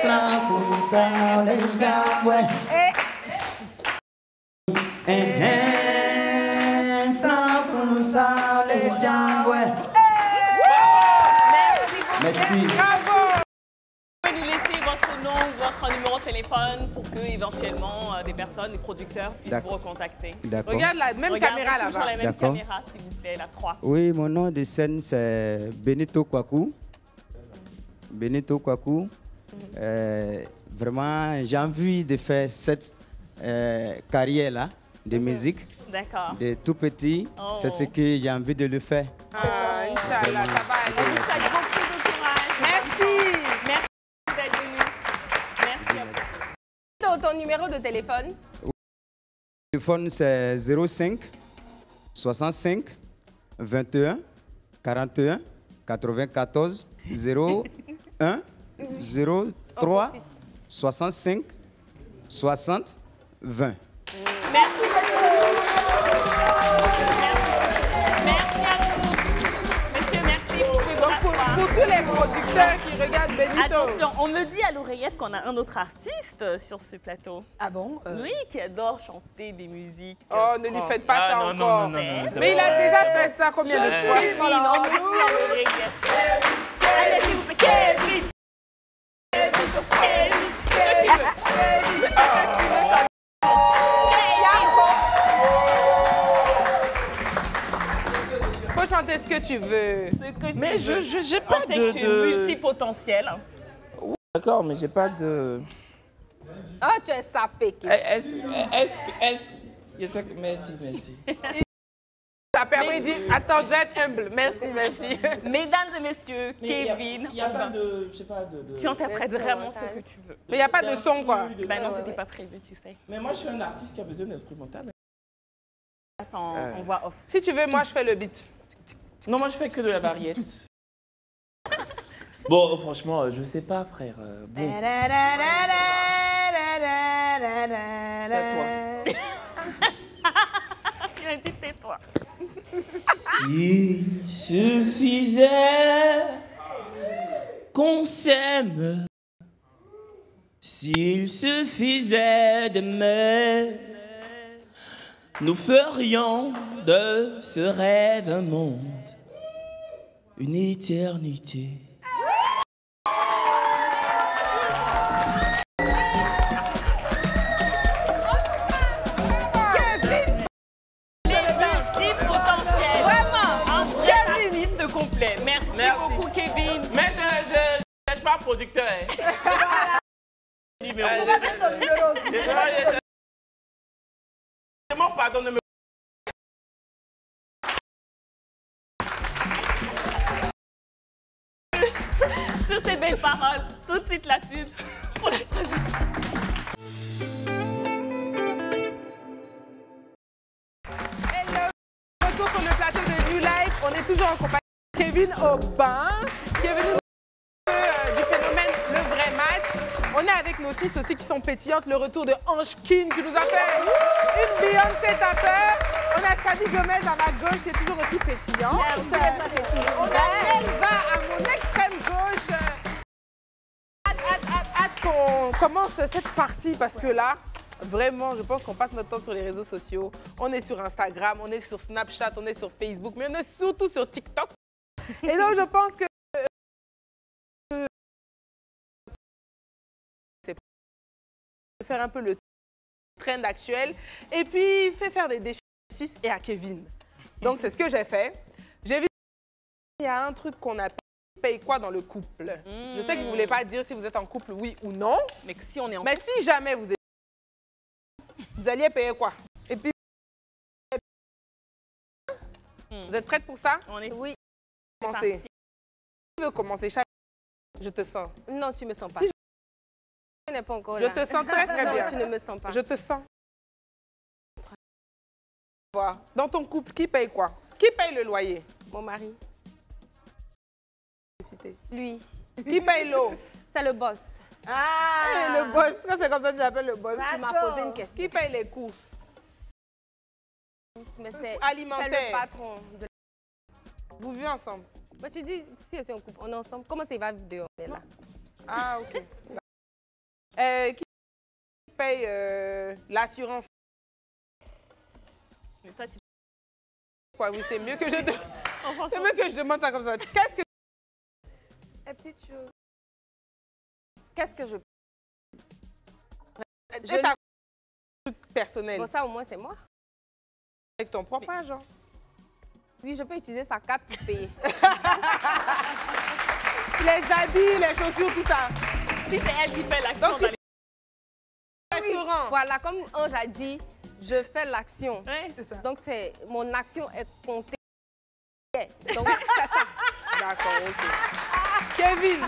sans qu'on s'en les gambe, sans qu'on s'en les gambe. Merci. Vous pouvez nous laisser votre nom ou votre numéro de téléphone pour que éventuellement des personnes, des producteurs puissent vous recontacter. D'accord. Regarde la même caméra là-bas. Toujours la même caméra, s'il vous plaît, la 3. Oui, mon nom de scène c'est Benito Kwaku. Benito Kwaku. Vraiment, j'ai envie de faire cette carrière-là de musique. D'accord. De tout petit, c'est ce que j'ai envie de le faire. Ah, Inch'Allah, ça va aller. On vous souhaite beaucoup de courage. Merci. Merci d'être venu. Merci à vous. Ton numéro de téléphone? Le téléphone, c'est 05 65 21 41 94 01 03 65 60 20. Merci beaucoup. Merci à vous. Monsieur, merci. Pour tous les producteurs qui regardent Benito. Attention, on me dit à l'oreillette qu'on a un autre artiste sur ce plateau. Ah bon Oui, qui adore chanter des musiques. Oh, ne lui faites pas ça non, encore. non, Mais il a déjà fait ça combien de fois? On me dit à l'oreillette. Allez, s'il vous plaît, Kevin. Faut chanter ce que tu veux. Mais j'ai pas en fait, tu es multipotentiel. D'accord, mais j'ai pas de... Ah, tu es sapé. Est-ce que... Merci. Ça permet de dire, attends, je vais être humble. Merci. Mesdames et messieurs, Kevin. Il n'y a pas de... Je sais pas de... Tu interprètes vraiment ce que tu veux. Mais il n'y a pas de son, quoi. Ben non, c'était pas prévu, tu sais. Mais moi, je suis un artiste qui a besoin d'instrumental. En voix off. Si tu veux, moi, je fais le beat. Non, moi, je fais que de la variette. Bon, franchement, je sais pas, frère. Bon. Il a dit tais-toi. S'il suffisait qu'on s'aime, s'il suffisait d'aimer, nous ferions de ce rêve un monde, une éternité. Complet. Merci beaucoup, Kevin. Mais je suis pas producteur. On va mettre ton numéro aussi. C'est mon pardon de me... Sur ces belles paroles, tout de suite la pub pour la troisième. Retour sur le plateau de New Life. On est toujours en compagnie de Kevin Aubin, qui est venu nous parler du phénomène Le Vrai Match. On est avec nos fils aussi qui sont pétillantes. Le retour de Ange Kin qui nous a fait une Beyoncé tapeur. On a Chavi Gomez à ma gauche qui est toujours aussi pétillante. On a Elva à mon extrême gauche. Hâte qu'on commence cette partie parce que là, vraiment, je pense qu'on passe notre temps sur les réseaux sociaux. On est sur Instagram, on est sur Snapchat, on est sur Facebook, mais on est surtout sur TikTok. Et donc, je pense que c'est faire un peu le trend actuel et puis faire des déchets à 6 et à Kevin. Donc, c'est ce que j'ai fait. J'ai vu qu'il y a un truc qu'on appelle paye quoi dans le couple. Je sais que vous ne voulez pas dire si vous êtes en couple, oui ou non. Mais si on est en couple. Mais si jamais vous êtes vous alliez payer quoi? Et puis, vous êtes prête pour ça? On est... Oui. Commencer. Tu veux commencer? Je te sens. Non, tu me sens pas. Si je n'ai pas encore je là. te sens très bien. Non, tu ne me sens pas. Je te sens. Dans ton couple, qui paye quoi? Qui paye le loyer? Mon mari. Lui. Qui paye l'eau? C'est le boss. Ah, le boss. Ça, c'est comme ça que tu l'appelles le boss. Tu m'as posé une question. Qui paye les courses? Mais c'est alimentaire. le patron. Vous vivez ensemble? Mais tu dis, si je suis en couple, on est ensemble. Comment ça va vivre dehors? On est là. Ah, ok. Qui paye l'assurance? Toi, tu... Quoi, oui, c'est mieux que je c'est mieux que je demande ça comme ça. Qu'est-ce que... La petite chose. Qu'est-ce que je... C'est ta truc personnel. Bon, ça, au moins, c'est moi. Avec ton propre argent. Oui, je peux utiliser sa carte pour payer. Les habits, les chaussures, tout ça. Si c'est elle qui fait l'action dans les restaurants. Voilà, comme Ange a dit, je fais l'action. C'est ça. Donc, mon action est comptée. Donc, c'est ça. D'accord, ok. Kevin.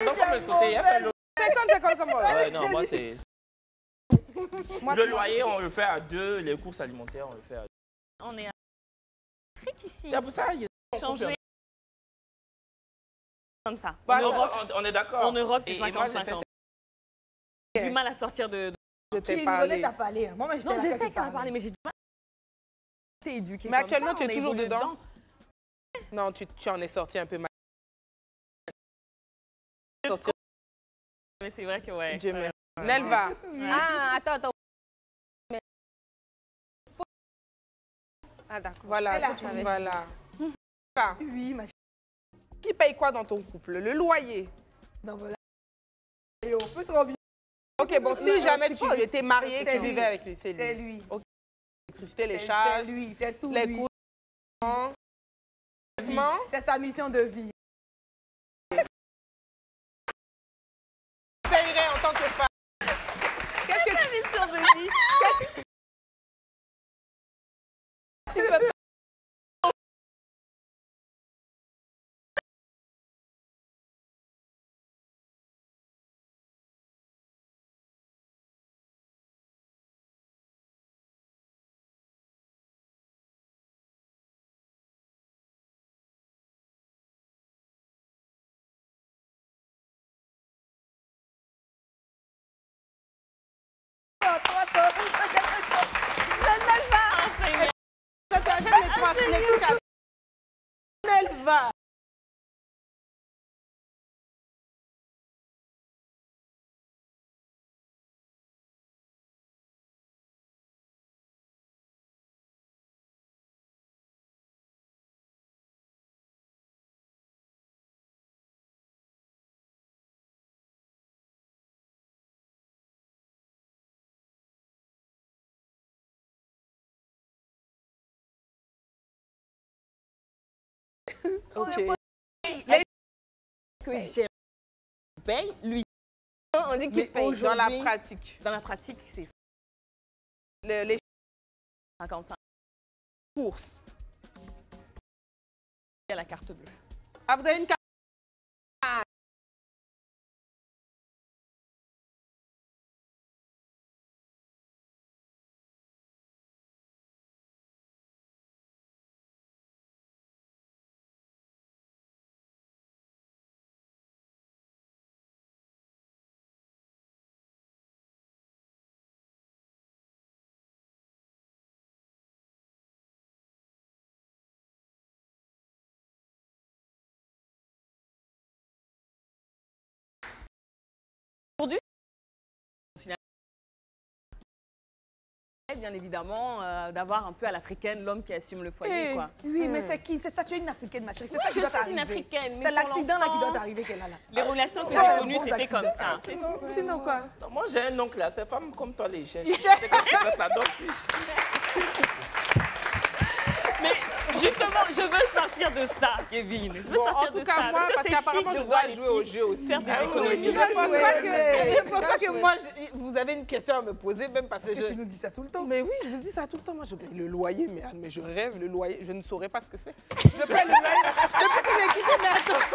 Donc, on me sauter, elle fait le... 50-50 comme moi. Ouais, non, moi, c'est... Le loyer, on le fait à 2. Les courses alimentaires, on le fait à 2. On est à Afrique ici. C'est pour ça qu'il changer comme ça. En En Europe, on est d'accord. En Europe, c'est Et moi, j'ai 50-50. fait J'ai du mal à sortir de... Je t'ai Qui parlé. t'a parlé. Moi, j'étais Non, là je quand sais tu qu'elle a parlais. parlé, mais j'ai du mal. T'es éduquée Mais comme actuellement, ça, tu es on a toujours évolué dedans. Non, tu en es sorti un peu mal. Mais c'est vrai que ouais. Dieu merci. Nelva. Ah, attends. Ah, d'accord. Voilà, Elle a ça, tu changé. voilà. Oui, ma chérie. Qui paye quoi dans ton couple? Le loyer. Non, voilà. Et on peut se revenir. Ok, bon, si jamais tu étais mariée et que tu vivais avec lui, c'est lui. C'est lui. Ok. L'électricité, les C'est charges, lui, c'est tout les lui. coûts. C'est sa mission de vie. Payerais en tant que femme. Qu'est-ce que tu mission de vie? tu peux pas? Nelva. Ok. Que j'aime paye, lui. On dit qu'il paye. Dans la pratique. Dans la pratique, c'est ça. Les 55. courses. Il y a la carte bleue. Ah, vous avez une carte. Aujourd'hui, bien évidemment, d'avoir un peu à l'africaine l'homme qui assume le foyer, quoi. Oui, mais c'est qui? C'est ça, tu es une africaine, ma chérie. C'est ça qui je doit suis t'arriver. une africaine. mais C'est pour l'accident là qui l'instant, doit t'arriver qu'elle a là. Les relations que Ouais, j'ai connues, bons c'était comme accidents. ça. Sinon quoi? Non, moi, j'ai un oncle là, ces femmes comme toi, les cherchent. C'est comme ça, là, donc, Mais justement, je veux sortir de ça, Kevin. Je veux Bon, sortir en tout de cas, ça. moi, parce que c'est qu'apparemment, chic je de voir dois les jouer au filles jeu aussi. faire des Ah oui, économies. tu dois jouer. Je pense pas Tu que dois moi, vous avez une question à me poser, même parce Parce que que tu nous dis ça tout le temps. Mais oui, je vous dis ça tout le temps. Moi, je paye le loyer, mais je rêve, le loyer, je ne saurais pas ce que c'est. Je paye le loyer. Depuis que j'ai quitté, mais attends.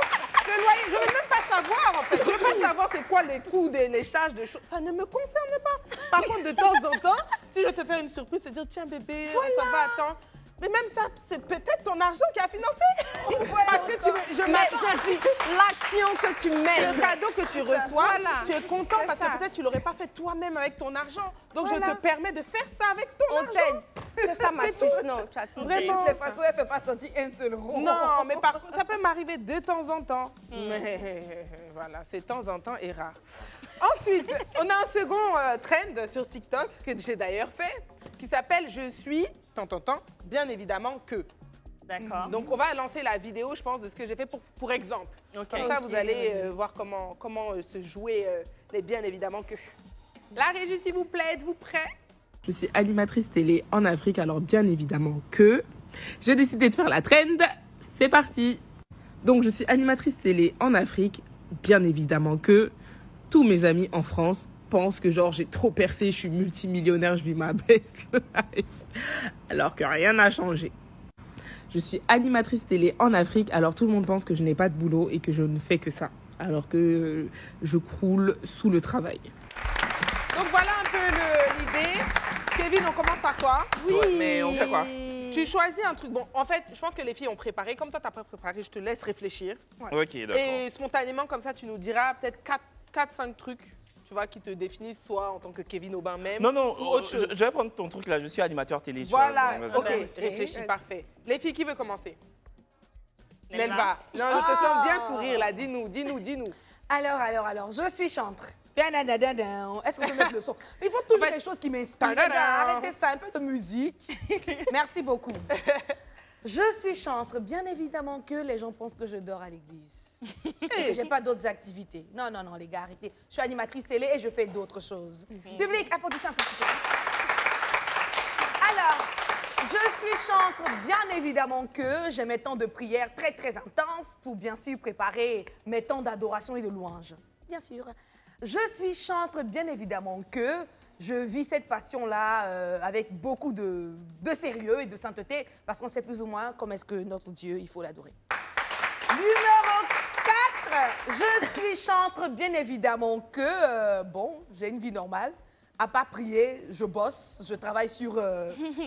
Le loyer, je ne veux même pas savoir, en fait. Je ne veux pas savoir c'est quoi les coûts, les charges de choses. Ça ne me concerne pas. Par contre, de temps en temps, si je te fais une surprise, c'est dire, tiens, bébé, ça va, attends. Mais même ça, c'est peut-être ton argent qui a financé. Parce que Mais je dis, l'action que tu mets. le cadeau que tu reçois, Voilà. tu es content C'est parce ça. que peut-être tu l'aurais pas fait toi-même avec ton argent. Donc Voilà. je te permets de faire ça avec ton On argent. t'aide. C'est ça ma C'est fille. tout. Non, tu as tout Vraiment. dit. De toute façon, elle ne fait pas sortir un seul rond. Non, mais ça peut m'arriver de temps en temps. Mais voilà, c'est de temps en temps et rare. Ensuite, on a un second trend sur TikTok que j'ai d'ailleurs fait, qui s'appelle « Je suis », bien évidemment que. D'accord. Donc, on va lancer la vidéo, je pense, de ce que j'ai fait pour exemple. Ok. Comme ça, vous allez voir comment se jouer les bien évidemment que. La régie, s'il vous plaît, êtes-vous prêts? Je suis animatrice télé en Afrique, alors bien évidemment que j'ai décidé de faire la trend. C'est parti. Donc, je suis animatrice télé en Afrique. Bien évidemment que tous mes amis en France pensent que genre j'ai trop percé, je suis multimillionnaire, je vis ma best life. Alors que rien n'a changé. Je suis animatrice télé en Afrique, alors tout le monde pense que je n'ai pas de boulot et que je ne fais que ça. Alors que je croule sous le travail. Donc voilà un peu l'idée. Kevin, on commence par toi. Oui. Ouais, mais on fait quoi? Tu choisis un truc. Bon, en fait, je pense que les filles ont préparé. Comme toi, tu n'as pas préparé, je te laisse réfléchir. Ouais. Ok, d'accord. Et spontanément, comme ça, tu nous diras peut-être 4-5 trucs, tu vois, qui te définissent, soit en tant que Kevin Aubin même. Non, ou autre chose. je vais prendre ton truc là. Je suis animateur télé. Voilà, tu vois, ok, réfléchis, parfait. Les filles, qui veut commencer? Nelva. Non, je te sens bien sourire là. Dis-nous. Alors, je suis chantre. Est-ce qu'on peut mettre le son? Il faut toujours quelque chose qui m'inspire. Arrêtez ça, un peu de musique. Merci beaucoup. Je suis chantre. Bien évidemment que les gens pensent que je dors à l'église. Et j'ai pas d'autres activités. Non, les gars, arrêtez. Je suis animatrice télé et je fais d'autres choses. Public, applaudissez un tout petit peu. Alors, je suis chantre. Bien évidemment que j'ai mes temps de prière très, très intenses pour bien sûr préparer mes temps d'adoration et de louange. Bien sûr. Je suis chantre, bien évidemment que je vis cette passion-là avec beaucoup de sérieux et de sainteté parce qu'on sait plus ou moins comment est-ce que notre Dieu, il faut l'adorer. Numéro 4, je suis chantre, bien évidemment que, j'ai une vie normale. À part prier, je bosse, je travaille sur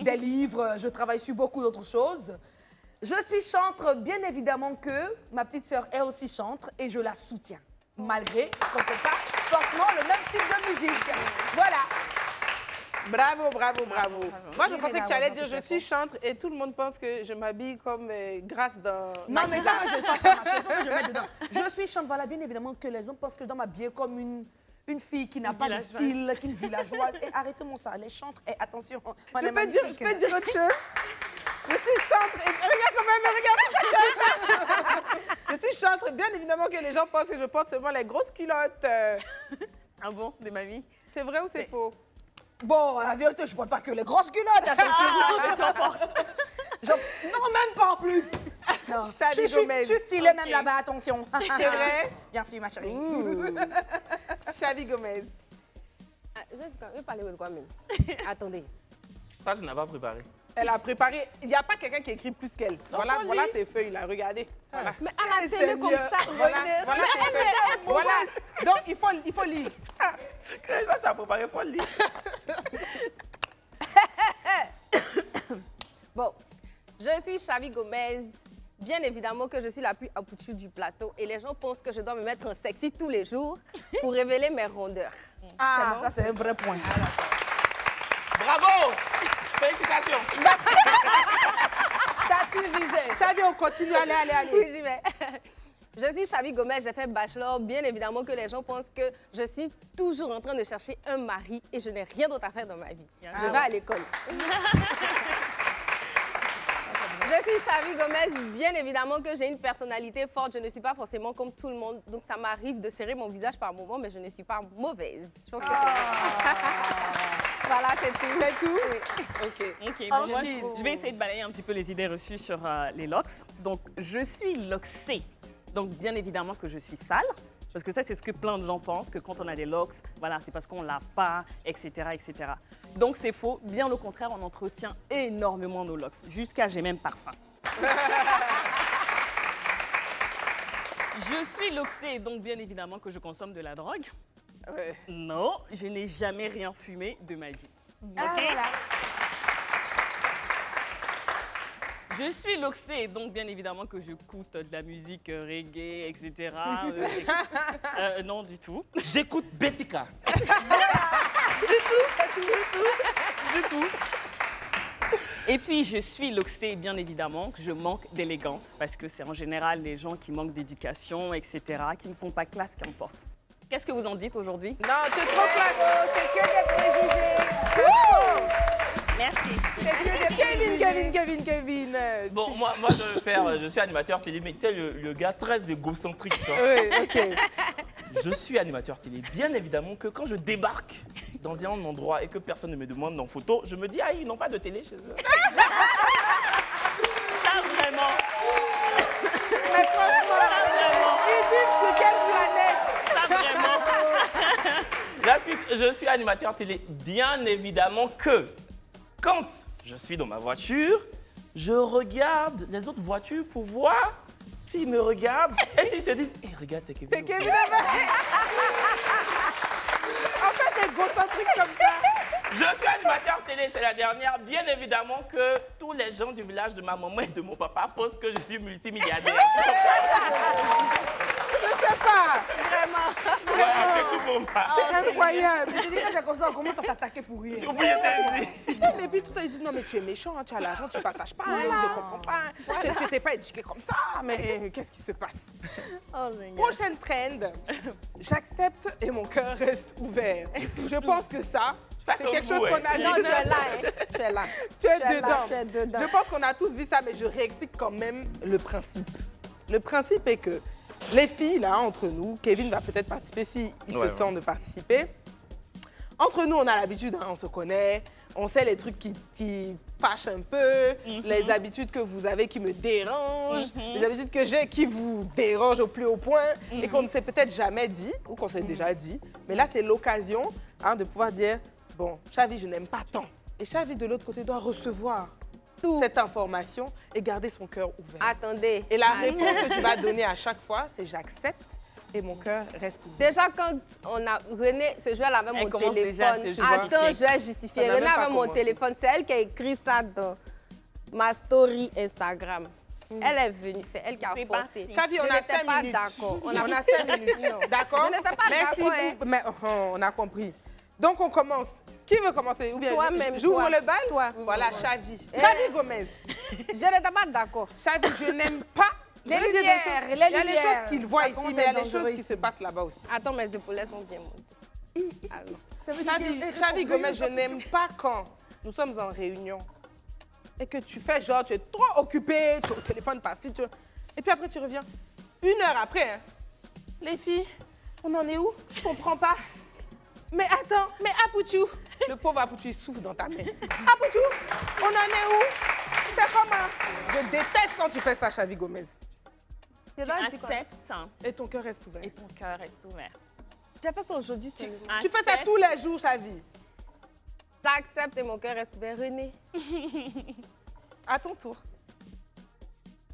des livres, je travaille sur beaucoup d'autres choses. Je suis chantre, bien évidemment que ma petite sœur est aussi chantre et je la soutiens. Malgré qu'on ne fait pas forcément le même type de musique. Voilà. Bravo. Moi, je pensais que tu allais dire je suis chantre et tout le monde pense que je m'habille comme Grâce dans... Non, mais ça, je vais faire ça, il faut que je mette dedans. Je suis chantre, voilà, bien évidemment que les gens pensent que je dois m'habiller comme une fille qui n'a pas de style, qu'une villageoise. Et arrêtez-moi ça, les chantres, et attention, je peux dire autre chose. Je suis chantre, et regarde quand même, regarde. Je suis chantre, bien évidemment que les gens pensent que je porte seulement les grosses culottes. Ah bon, de ma vie? C'est vrai ou c'est faux? Bon, la vérité, je ne porte pas que les grosses culottes, attention. Non, même pas en plus. Non. Je suis stylée même là-bas, attention. C'est vrai? Bien sûr, ma chérie. Xavi Gomez. Je vais parler de quoi même? Attendez. Ça, je n'ai pas préparé. Elle a préparé. Il n'y a pas quelqu'un qui écrit plus qu'elle. Voilà ses feuilles là, regardez. Voilà. Mais arrêtez-le comme ça. Voilà. Donc, il faut lire. Ça, tu as préparé, il faut lire. Bon, je suis Xavi Gomez. Bien évidemment que je suis la plus apouchue du plateau et les gens pensent que je dois me mettre en sexy tous les jours pour révéler mes rondeurs. Ah, bon? Ça c'est un vrai point. Bravo! Félicitations! Statut visé. Xavi, on continue, allez. Oui, j'y vais. Je suis Xavi Gomez, j'ai fait bachelor. Bien évidemment que les gens pensent que je suis toujours en train de chercher un mari et je n'ai rien d'autre à faire dans ma vie. Je vais à l'école. Je suis Xavi Gomez, bien évidemment que j'ai une personnalité forte. Je ne suis pas forcément comme tout le monde. Donc ça m'arrive de serrer mon visage par moments, mais je ne suis pas mauvaise. Je pense que voilà, c'est tout. C'est tout? Oui. Ok, bon, moi, je vais essayer de balayer un petit peu les idées reçues sur les locks. Donc, je suis loxée. Donc, bien évidemment que je suis sale. Parce que ça, c'est ce que plein de gens pensent, que quand on a des locks, voilà, c'est parce qu'on ne lave pas, etc., etc. Donc, c'est faux. Bien au contraire, on entretient énormément nos locks. Jusqu'à j'ai même parfum. Je suis loxée, donc bien évidemment que je consomme de la drogue. Ouais. Non, je n'ai jamais rien fumé de ma vie. Ah, Okay? voilà. Je suis loxée, donc bien évidemment que j'écoute de la musique reggae, etc. Non, du tout. J'écoute Betika. Du tout. Et puis, je suis loxée, bien évidemment, que je manque d'élégance, parce que c'est en général les gens qui manquent d'éducation, etc., qui ne sont pas classe qui emportent. Qu'est-ce que vous en dites aujourd'hui? Non, tu es trop classe. C'est que des préjugés. Merci. C'est que des préjugés. Kevin. Bon, moi, je suis animateur télé, mais tu sais, le gars très égocentrique, tu vois. Oui, ok. Je suis animateur télé. Bien évidemment que quand je débarque dans un endroit et que personne ne me demande en photo, je me dis, ah, ils n'ont pas de télé chez eux. Ça, vraiment. Mais franchement, Je suis animateur télé. Bien évidemment que quand je suis dans ma voiture, je regarde les autres voitures pour voir s'ils me regardent et s'ils se disent hey, regarde, c'est Kevin. C'est Kevin. En fait, égocentrique comme ça. Je suis animateur télé, c'est la dernière. Bien évidemment que tous les gens du village de ma maman et de mon papa pensent que je suis multimilliardaire. Je sais pas. Vraiment. Ouais, c'est tout pour moi. C'est incroyable. Je te dis que c'est comme ça, on commence à t'attaquer pour rien. J'ai oublié de dire. Et puis tout le temps, ils disent non, mais tu es méchant, hein, tu as l'argent, tu ne partages pas, je ne comprends pas. Tu n'étais pas éduqué comme ça, mais qu'est-ce qui se passe? Prochaine trend, j'accepte et mon cœur reste ouvert. Je pense que ça, c'est quelque chose qu'on a vu. Non, tu es là, hein. Tu es là. Tu es dedans. Tu es dedans. Je pense qu'on a tous vu ça, mais je réexplique quand même le principe. Le principe est que les filles, là, entre nous, Kevin va peut-être participer s'il se sent de participer. Entre nous, on a l'habitude, hein, on se connaît, on sait les trucs qui fâchent un peu, les habitudes que vous avez qui me dérangent, les habitudes que j'ai qui vous dérangent au plus haut point et qu'on ne s'est peut-être jamais dit ou qu'on s'est déjà dit. Mais là, c'est l'occasion hein, de pouvoir dire, bon, Chavi, je n'aime pas tant. Et Chavi, de l'autre côté, doit recevoir cette information et garder son cœur ouvert. Attendez. Et la réponse que tu vas donner à chaque fois, c'est j'accepte et mon cœur reste ouvert. Déjà, quand on a René se joue avec mon téléphone. Attends, je vais justifier. René avec mon téléphone, c'est elle qui a écrit ça dans ma story Instagram. Elle est venue, c'est elle qui a posté. Chavi, on a 5 minutes. D'accord. On a 5 minutes. D'accord? Je n'étais pas d'accord. Mais on a compris. Donc, on commence. Qui veut commencer? Ou bien toi-même. J'ouvre le bal? Toi. Voilà, Chavi. Chavi Gomez. Je n'étais pas d'accord. Chavi, je n'aime pas. Les lumières, il y a des choses qu'il voit ici, mais il y a des choses qui se passent là-bas aussi. Attends, mes épaulettes ont bien monté. Chavi Gomez, je n'aime pas quand nous sommes en réunion et que tu fais genre, tu es trop occupé, tu es au téléphone par-ci, et puis après tu reviens. 1 heure après, hein. Les filles, on en est où? Je comprends pas. Mais attends, mais Apoutou, le pauvre Apoutou, il souffle dans ta main. Apoutou, on en est où? C'est comment? Je déteste quand tu fais ça, Chavi Gomez. Tu acceptes et ton cœur reste ouvert. Et ton cœur reste ouvert. J'ai fait ça aujourd'hui. Tu fais ça tous les jours, Chavi. J'accepte et mon cœur reste ouvert. René. À ton tour.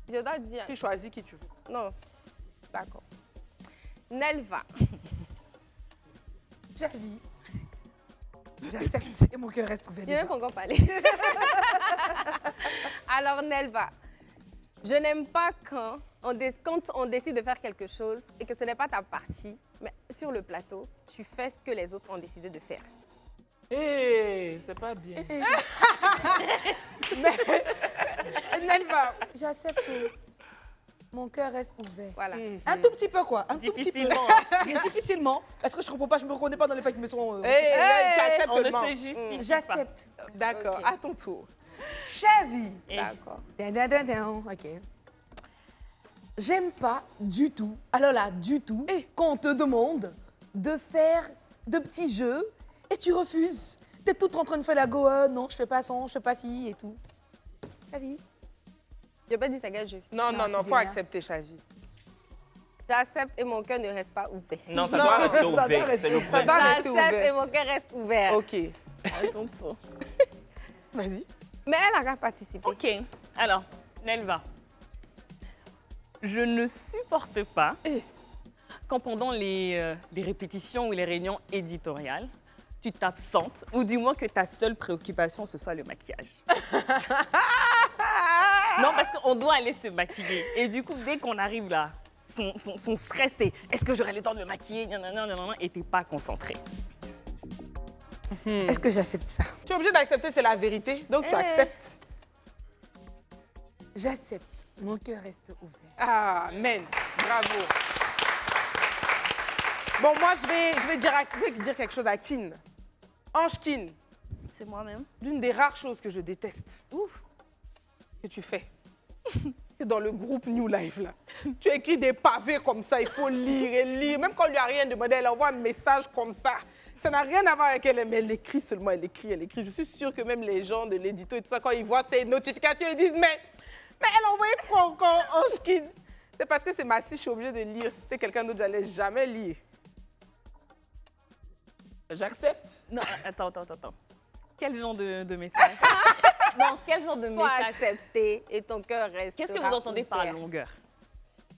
Je dois dire. Tu choisis qui tu veux. Non. D'accord. Nelva. Chavi. J'accepte et mon cœur reste ouvert. Je n'ai pas encore parlé. Alors, Nelva, je n'aime pas quand on décide de faire quelque chose et que ce n'est pas ta partie, mais sur le plateau, tu fais ce que les autres ont décidé de faire. Hé, c'est pas bien. Mais, Nelva, j'accepte. Mon cœur reste ouvert. Voilà. Un tout petit peu, quoi. Un tout petit peu. Mais difficilement. Parce que je ne comprends pas, je ne me reconnais pas dans les faits qui me sont... tu acceptes on ne seulement. se justifie J'accepte. D'accord, à ton tour. Chavi. D'accord. Ok. J'aime pas du tout, alors là, du tout, quand on te demande de faire de petits jeux et tu refuses. T'es toute en train de faire la go, non, je fais pas ça, je fais pas ci et tout. Chavi. Je n'ai pas dit ça, gars, jeu. Non, faut accepter, Chavi. J'accepte et mon cœur ne reste pas ouvert. Non, ça doit rester ouvert. C'est le ça doit rester ouvert. J'accepte et mon cœur reste ouvert. Ok. À ton tour. Vas-y. Mais elle a qu'à participer. Ok. Alors, Nelva. Je ne supporte pas quand pendant les répétitions ou les réunions éditoriales, tu t'absentes ou du moins que ta seule préoccupation, ce soit le maquillage. Non, parce qu'on doit aller se maquiller. Et du coup, dès qu'on arrive là, son stress, c'est est-ce que j'aurai le temps de me maquiller? Et t'es pas concentré. Est-ce que j'accepte ça? Tu es obligé d'accepter, c'est la vérité. Donc tu acceptes. J'accepte. Mon cœur reste ouvert. Ah, amen. Bravo. Bon, moi, je vais dire quelque chose à Kin. Ange Kin. C'est moi-même. D'une des rares choses que je déteste. Ouf. Que tu fais. C'est dans le groupe New Life, là. Tu écris des pavés comme ça, il faut lire et lire. Même quand on lui a rien demandé, elle envoie un message comme ça. Ça n'a rien à voir avec elle, mais elle écrit seulement, elle écrit. Je suis sûre que même les gens de l'édito et tout ça, quand ils voient ces notifications, ils disent mais elle a envoyé quoi encore, Ange Kin? C'est parce que c'est ma scie, je suis obligée de lire. Si c'était quelqu'un d'autre, j'allais jamais lire. J'accepte. Non, attends. Quel genre de message? Non, quel genre de message? Faut accepter et ton cœur reste. Qu'est-ce que vous entendez par longueur?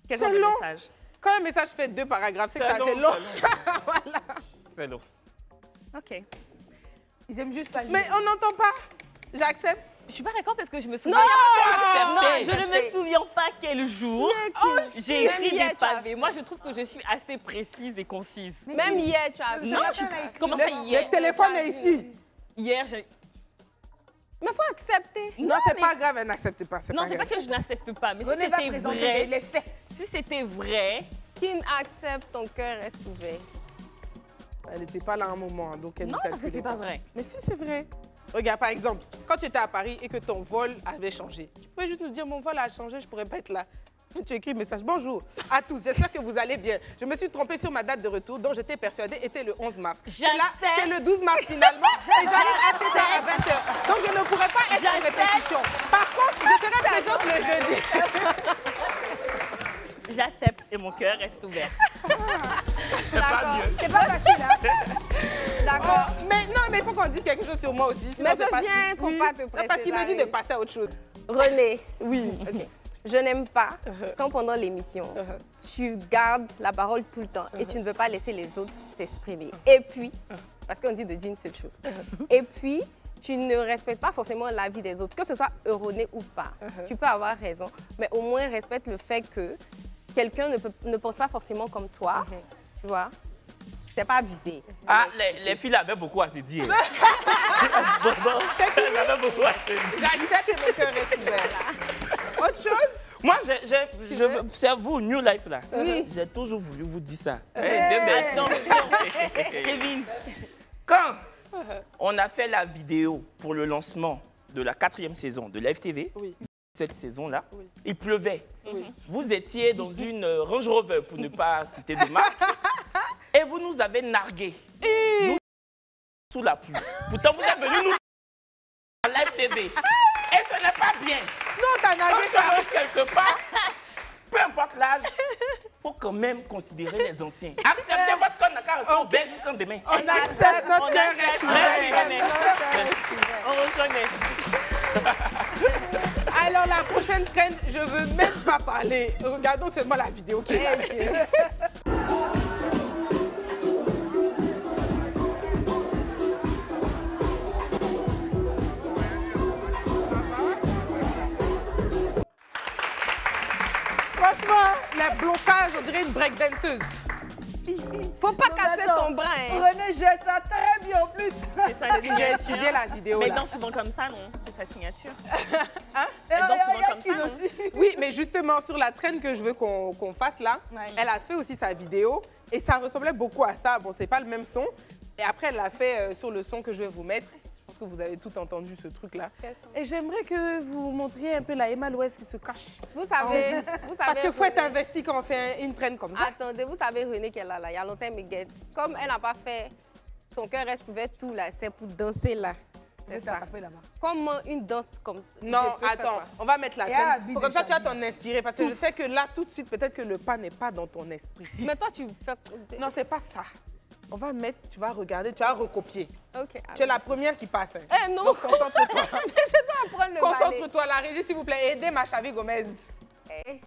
Quel C'est genre de long. message? Quand un message fait 2 paragraphes, c'est que c'est long. Voilà. C'est long. OK. Ils aiment juste pas lire. Mais on n'entend pas. J'accepte. Je suis pas d'accord parce que je me souviens. Non, je ne me souviens pas quel jour j'ai écrit des pavés. Moi, je trouve que je suis assez précise et concise. Même hier, tu as vu. Non, comment ça hier? Le téléphone est ici. Hier, j'ai... Mais faut accepter. Non, c'est pas grave, elle n'accepte pas. Non, c'est pas que je n'accepte pas, mais si René va c'était présenter vrai... les faits. Si c'était vrai... Qui accepte, ton cœur reste ouvert. Elle n'était pas là à un moment, donc elle Non, nous parce que calcule c'est pas. pas vrai. Mais si, c'est vrai. Regarde, par exemple, quand tu étais à Paris et que ton vol avait changé, tu pouvais juste nous dire, mon vol a changé, je pourrais pas être là. Tu écris le message, bonjour à tous, j'espère que vous allez bien. Je me suis trompée sur ma date de retour, dont j'étais persuadée était le 11 mars. C'est le 12 mars finalement, et j'arrive assez tard à 20h. Donc je ne pourrais pas être en répétition. Par contre, je serai présente le jeudi. J'accepte et mon cœur reste ouvert. D'accord. C'est pas facile, hein? D'accord. Mais non, mais il faut qu'on dise quelque chose sur moi aussi. Mais je viens pour pas te presser. Parce qu'il me dit de passer à autre chose. René. Oui. OK. Je n'aime pas quand pendant l'émission, tu gardes la parole tout le temps et tu ne veux pas laisser les autres s'exprimer. Et puis, parce qu'on dit de dire une seule chose. Et puis, tu ne respectes pas forcément l'avis des autres, que ce soit erroné ou pas. Tu peux avoir raison, mais au moins respecte le fait que quelqu'un ne pense pas forcément comme toi, tu vois. C'est pas abusé. Ah, les filles avaient beaucoup à se dire. Elles avaient beaucoup à se dire. J'accepte que mon cœur reste ouvert. Autre chose? Moi, c'est vous, New Life, là. Oui. J'ai toujours voulu vous dire ça. Kevin. Quand on a fait la vidéo pour le lancement de la 4e saison de l'FTV, cette saison-là, il pleuvait. Vous étiez dans une Range Rover, pour ne pas citer de marque, et vous nous avez nargués. Nous, sous la pluie. Pourtant, vous êtes venus nous à l'FTV. Et ce n'est pas bien. Non, t'as nargué. Quand tu arrives quelque part, peu importe l'âge, il faut quand même considérer les anciens. Acceptez votre corps, n'a qu'à rester ouvert jusqu'en demain. On accepte notre cœur reste ouvert. On reconnaît. Alors, la prochaine trend, je veux même pas parler. Regardons seulement la vidéo qui est là. Franchement, le blocage, on dirait une breakdanceuse. Faut pas casser ton bras. Hein. René gère ça très bien en plus. C'est ça, J'ai étudié la vidéo. Mais là. il danse souvent comme ça, non? C'est sa signature. Et danse souvent comme ça, non? aussi. Oui, mais justement, sur la traîne que je veux qu'on fasse là, elle a fait aussi sa vidéo et ça ressemblait beaucoup à ça. Bon, c'est pas le même son. Et après, elle l'a fait sur le son que je vais vous mettre. Je pense que vous avez tout entendu ce truc-là. Et j'aimerais que vous montriez un peu la Emma Louest qui se cache. Vous savez, Parce qu'il faut être investi quand on fait une traîne comme ça. Attendez, vous savez René qu'elle a là, il y a longtemps, mais guette. Comme elle n'a pas fait son cœur reste ouvert tout là, c'est pour danser là. C'est ça. Comment une danse comme ça? Non, attends, on va mettre la traîne. Comme ça, tu vas t'en inspirer. Parce que je sais que là, tout de suite, peut-être que le pas n'est pas dans ton esprit. Mais toi, tu fais... Non, c'est pas ça. On va mettre, tu vas regarder, tu vas recopier. Ok. Tu es la première qui passe. Hein. Eh non! Donc, concentre-toi. Mais je dois apprendre le ballet. Concentre-toi, la régie, s'il vous plaît. Aidez ma Chavi Gomez. Eh.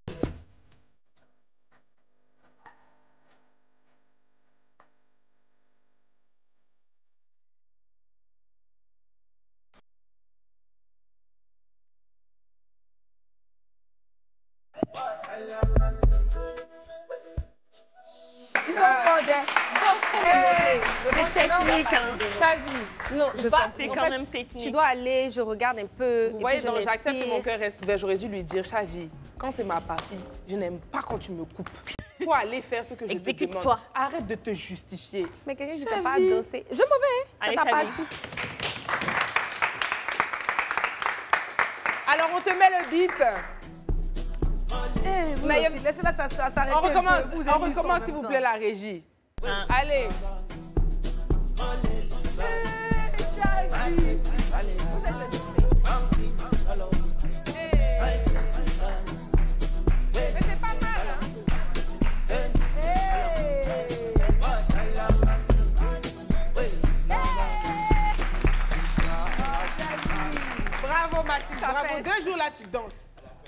Ils ont fondé. C'est technique, hein. Chavi. Non, je pas. C'est quand même technique. Tu dois aller, je regarde un peu. Vous voyez, donc j'accepte que mon cœur reste ouvert. J'aurais dû lui dire, Chavi, quand c'est ma partie, je n'aime pas quand tu me coupes. Il faut aller faire ce que je te demande. Arrête de te justifier. Mais quelqu'un qui ne sait pas danser. Je m'en vais, c'est ta partie. Alors, on te met le beat. Mais laissez-la s'arrêter. On recommence, s'il vous plaît, la régie. Allez. Mais c'est pas mal, hein? Mathis, bravo. 2 jours là, tu danses.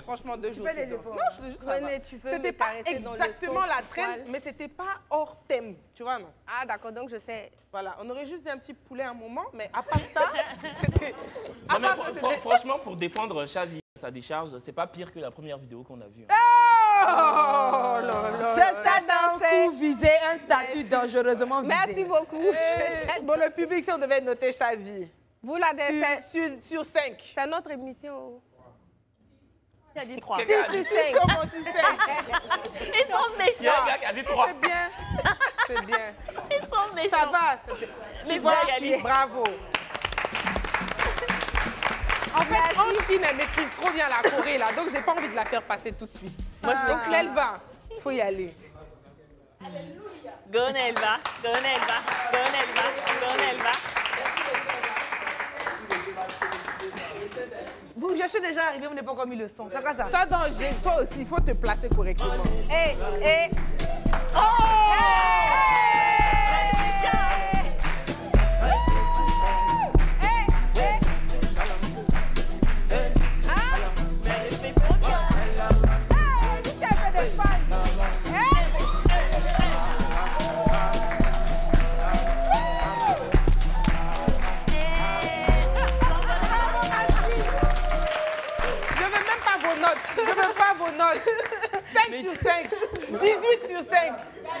Franchement, 2 jours. Tu fais des efforts. Non, je te jure, ça va. Tu peux C'était me pas caresser dans le exactement sens la du traîne, poil. mais c'était pas hors thème. Tu vois, non? Ah, d'accord, donc je sais. Voilà, on aurait juste dit un petit poulet à un moment, mais à part ça, c'était... Non, mais franchement, pour défendre Xavi, sa décharge, c'est pas pire que la première vidéo qu'on a vue. Oh là là. Ça d'un coup visé, un statut dangereusement visé. Merci beaucoup. Bon, le public, si on devait noter Xavi. Vous la sur 5. C'est notre émission. Il a dit 3. 6 sur 5. Ils sont méchants. Il y a un gars qui a dit 3. C'est bien. C'est bien. Ils sont méchants. Ça va. Tu vois, bravo. En fait, Ange-Kin, elle maîtrise trop bien la Corée, là. Donc, j'ai pas envie de la faire passer tout de suite. Donc, l'Elva, il faut y aller. Gonelva, Gonelva, Gonelva, Gonelva. Vous, je suis déjà arrivé, vous n'avez pas encore mis le son. C'est quoi ça? Toi, danger, toi aussi, il faut te placer correctement. Oh! Je veux pas vos notes. 5 sur 5. 18 sur 5.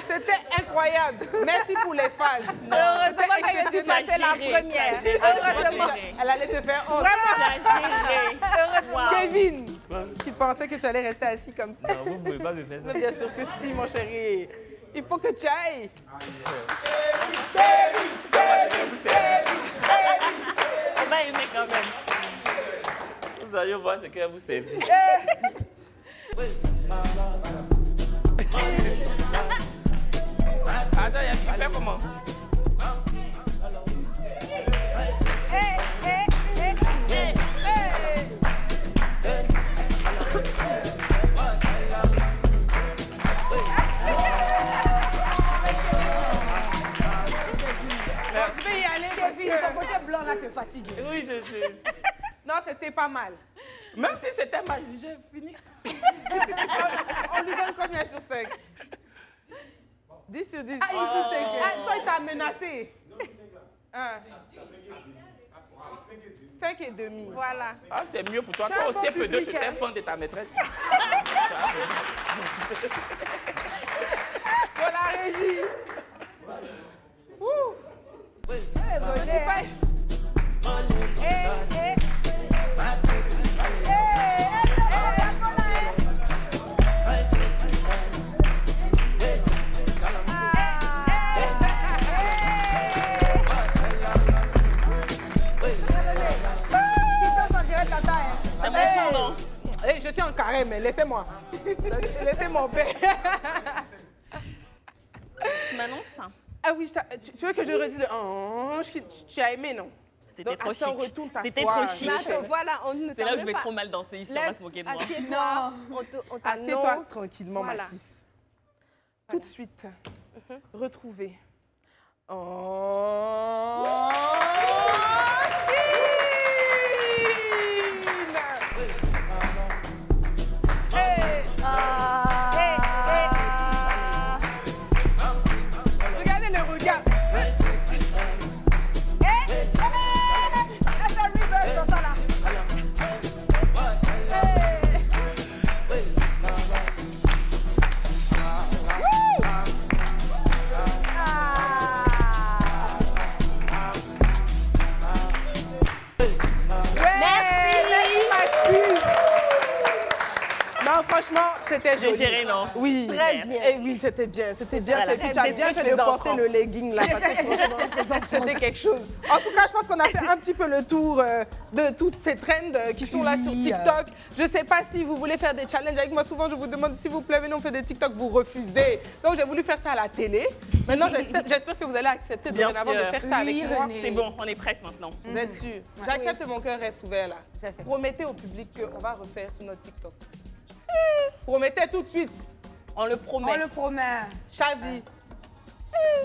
C'était incroyable. Merci pour les phases. Heureusement que je suis passée la première. Heureusement. Elle allait te faire honte. Heureusement. Kevin, tu pensais que tu allais rester assis comme ça? Non, vous pouvez pas me faire ça. Mais bien sûr que si, mon chéri. Il faut que tu ailles. On va aimer quand même. Vous allez voir ce qu'elle vous sert. Attends, il y a qui fait comment? Je vais y aller. Kevin, ton côté blanc là te fatigue. Oui, c'est... Non, c'était pas mal. Même si c'était mal, j'ai fini. On lui donne combien sur 5? 10 sur 10. Ah, 10 sur 5. Toi, il t'a menacé. 5 et demi. Voilà. Ah, c'est mieux pour toi. Toi aussi, P2, je t'ai fan de ta maîtresse. Pour la régie. Ouh. Je suis en carré, mais laissez-moi. Laissez mon père. Tu m'annonces ça? Ah oui, tu veux que je redise le... Oh, tu as aimé, non? C'était trop chic. C'était trop chic. Voilà, on ne c'est là où je vais trop mal danser. Ici, on va se moquer de moi. Assieds-toi. On Assieds-toi tranquillement, ma fille. Tout de suite, retrouver. Oh! Regardez le regard. Franchement, c'était joli. J'ai géré, non? Oui. Très bien. Et oui, c'était bien. C'était bien. Voilà. Et puis, tu as bien fait de porter le legging là. Parce que franchement, c'était quelque chose. En tout cas, je pense qu'on a fait un petit peu le tour de toutes ces trends qui sont là sur TikTok. Je ne sais pas si vous voulez faire des challenges avec moi. Souvent, je vous demande s'il vous plaît, venez, on fait des TikTok. Vous refusez. Donc, j'ai voulu faire ça à la télé. Maintenant, j'espère que vous allez accepter dorénavant de faire ça avec moi. C'est bon, on est prête maintenant. Vous êtes sûrs? J'accepte, mon cœur reste ouvert là. Promettez au public qu'on va refaire sur notre TikTok. Promettez tout de suite. On le promet. On le promet. Xavi.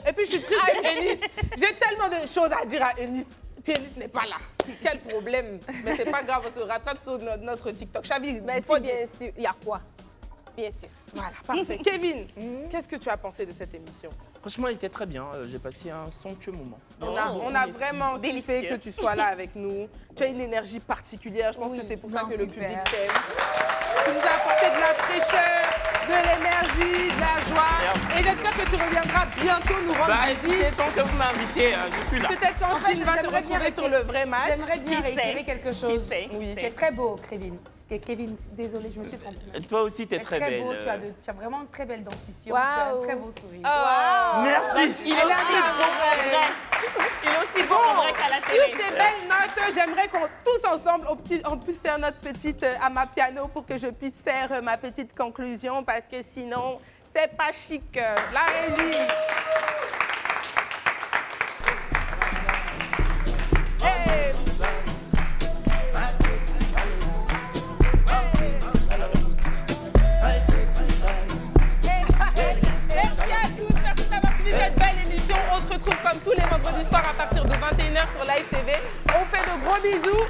Et puis je suis triste de Eunice. J'ai tellement de choses à dire à Eunice. Thélis n'est pas là. Quel problème. Mais c'est pas grave, on se rattrape sur notre TikTok. Chavi, mais si, bien sûr. Il y a quoi? Bien sûr. Voilà, parfait. Kevin, qu'est-ce que tu as pensé de cette émission? Franchement, elle était très bien. J'ai passé un somptueux moment. On a vraiment kiffé que tu sois là avec nous. Tu as une énergie particulière. Je pense que c'est pour ça que le public t'aime. Tu nous as apporté de la fraîcheur, de l'énergie, de la joie. Et j'espère que tu reviendras bientôt nous rendre visite. Tant que vous m'invitez, je suis là. Peut-être qu'Anfine va te retrouver sur le vrai match. J'aimerais bien réitérer quelque chose. Oui. Tu es très beau, Kevin. Kevin, désolée, je me suis trompée. Toi aussi, tu es très belle. Beau, tu as vraiment une très belle dentition. Wow. Tu as un très beau sourire. Wow. Merci. Il est aussi beau en vrai qu'à la télé. Sur ces belles notes, j'aimerais qu'on tous ensemble, on puisse faire notre petite amapiano pour que je puisse faire ma petite conclusion parce que sinon, c'est pas chic. La régie. Hey. Cette belle émission, on se retrouve comme tous les vendredis soirs à partir de 21h sur Live TV. On fait de gros bisous.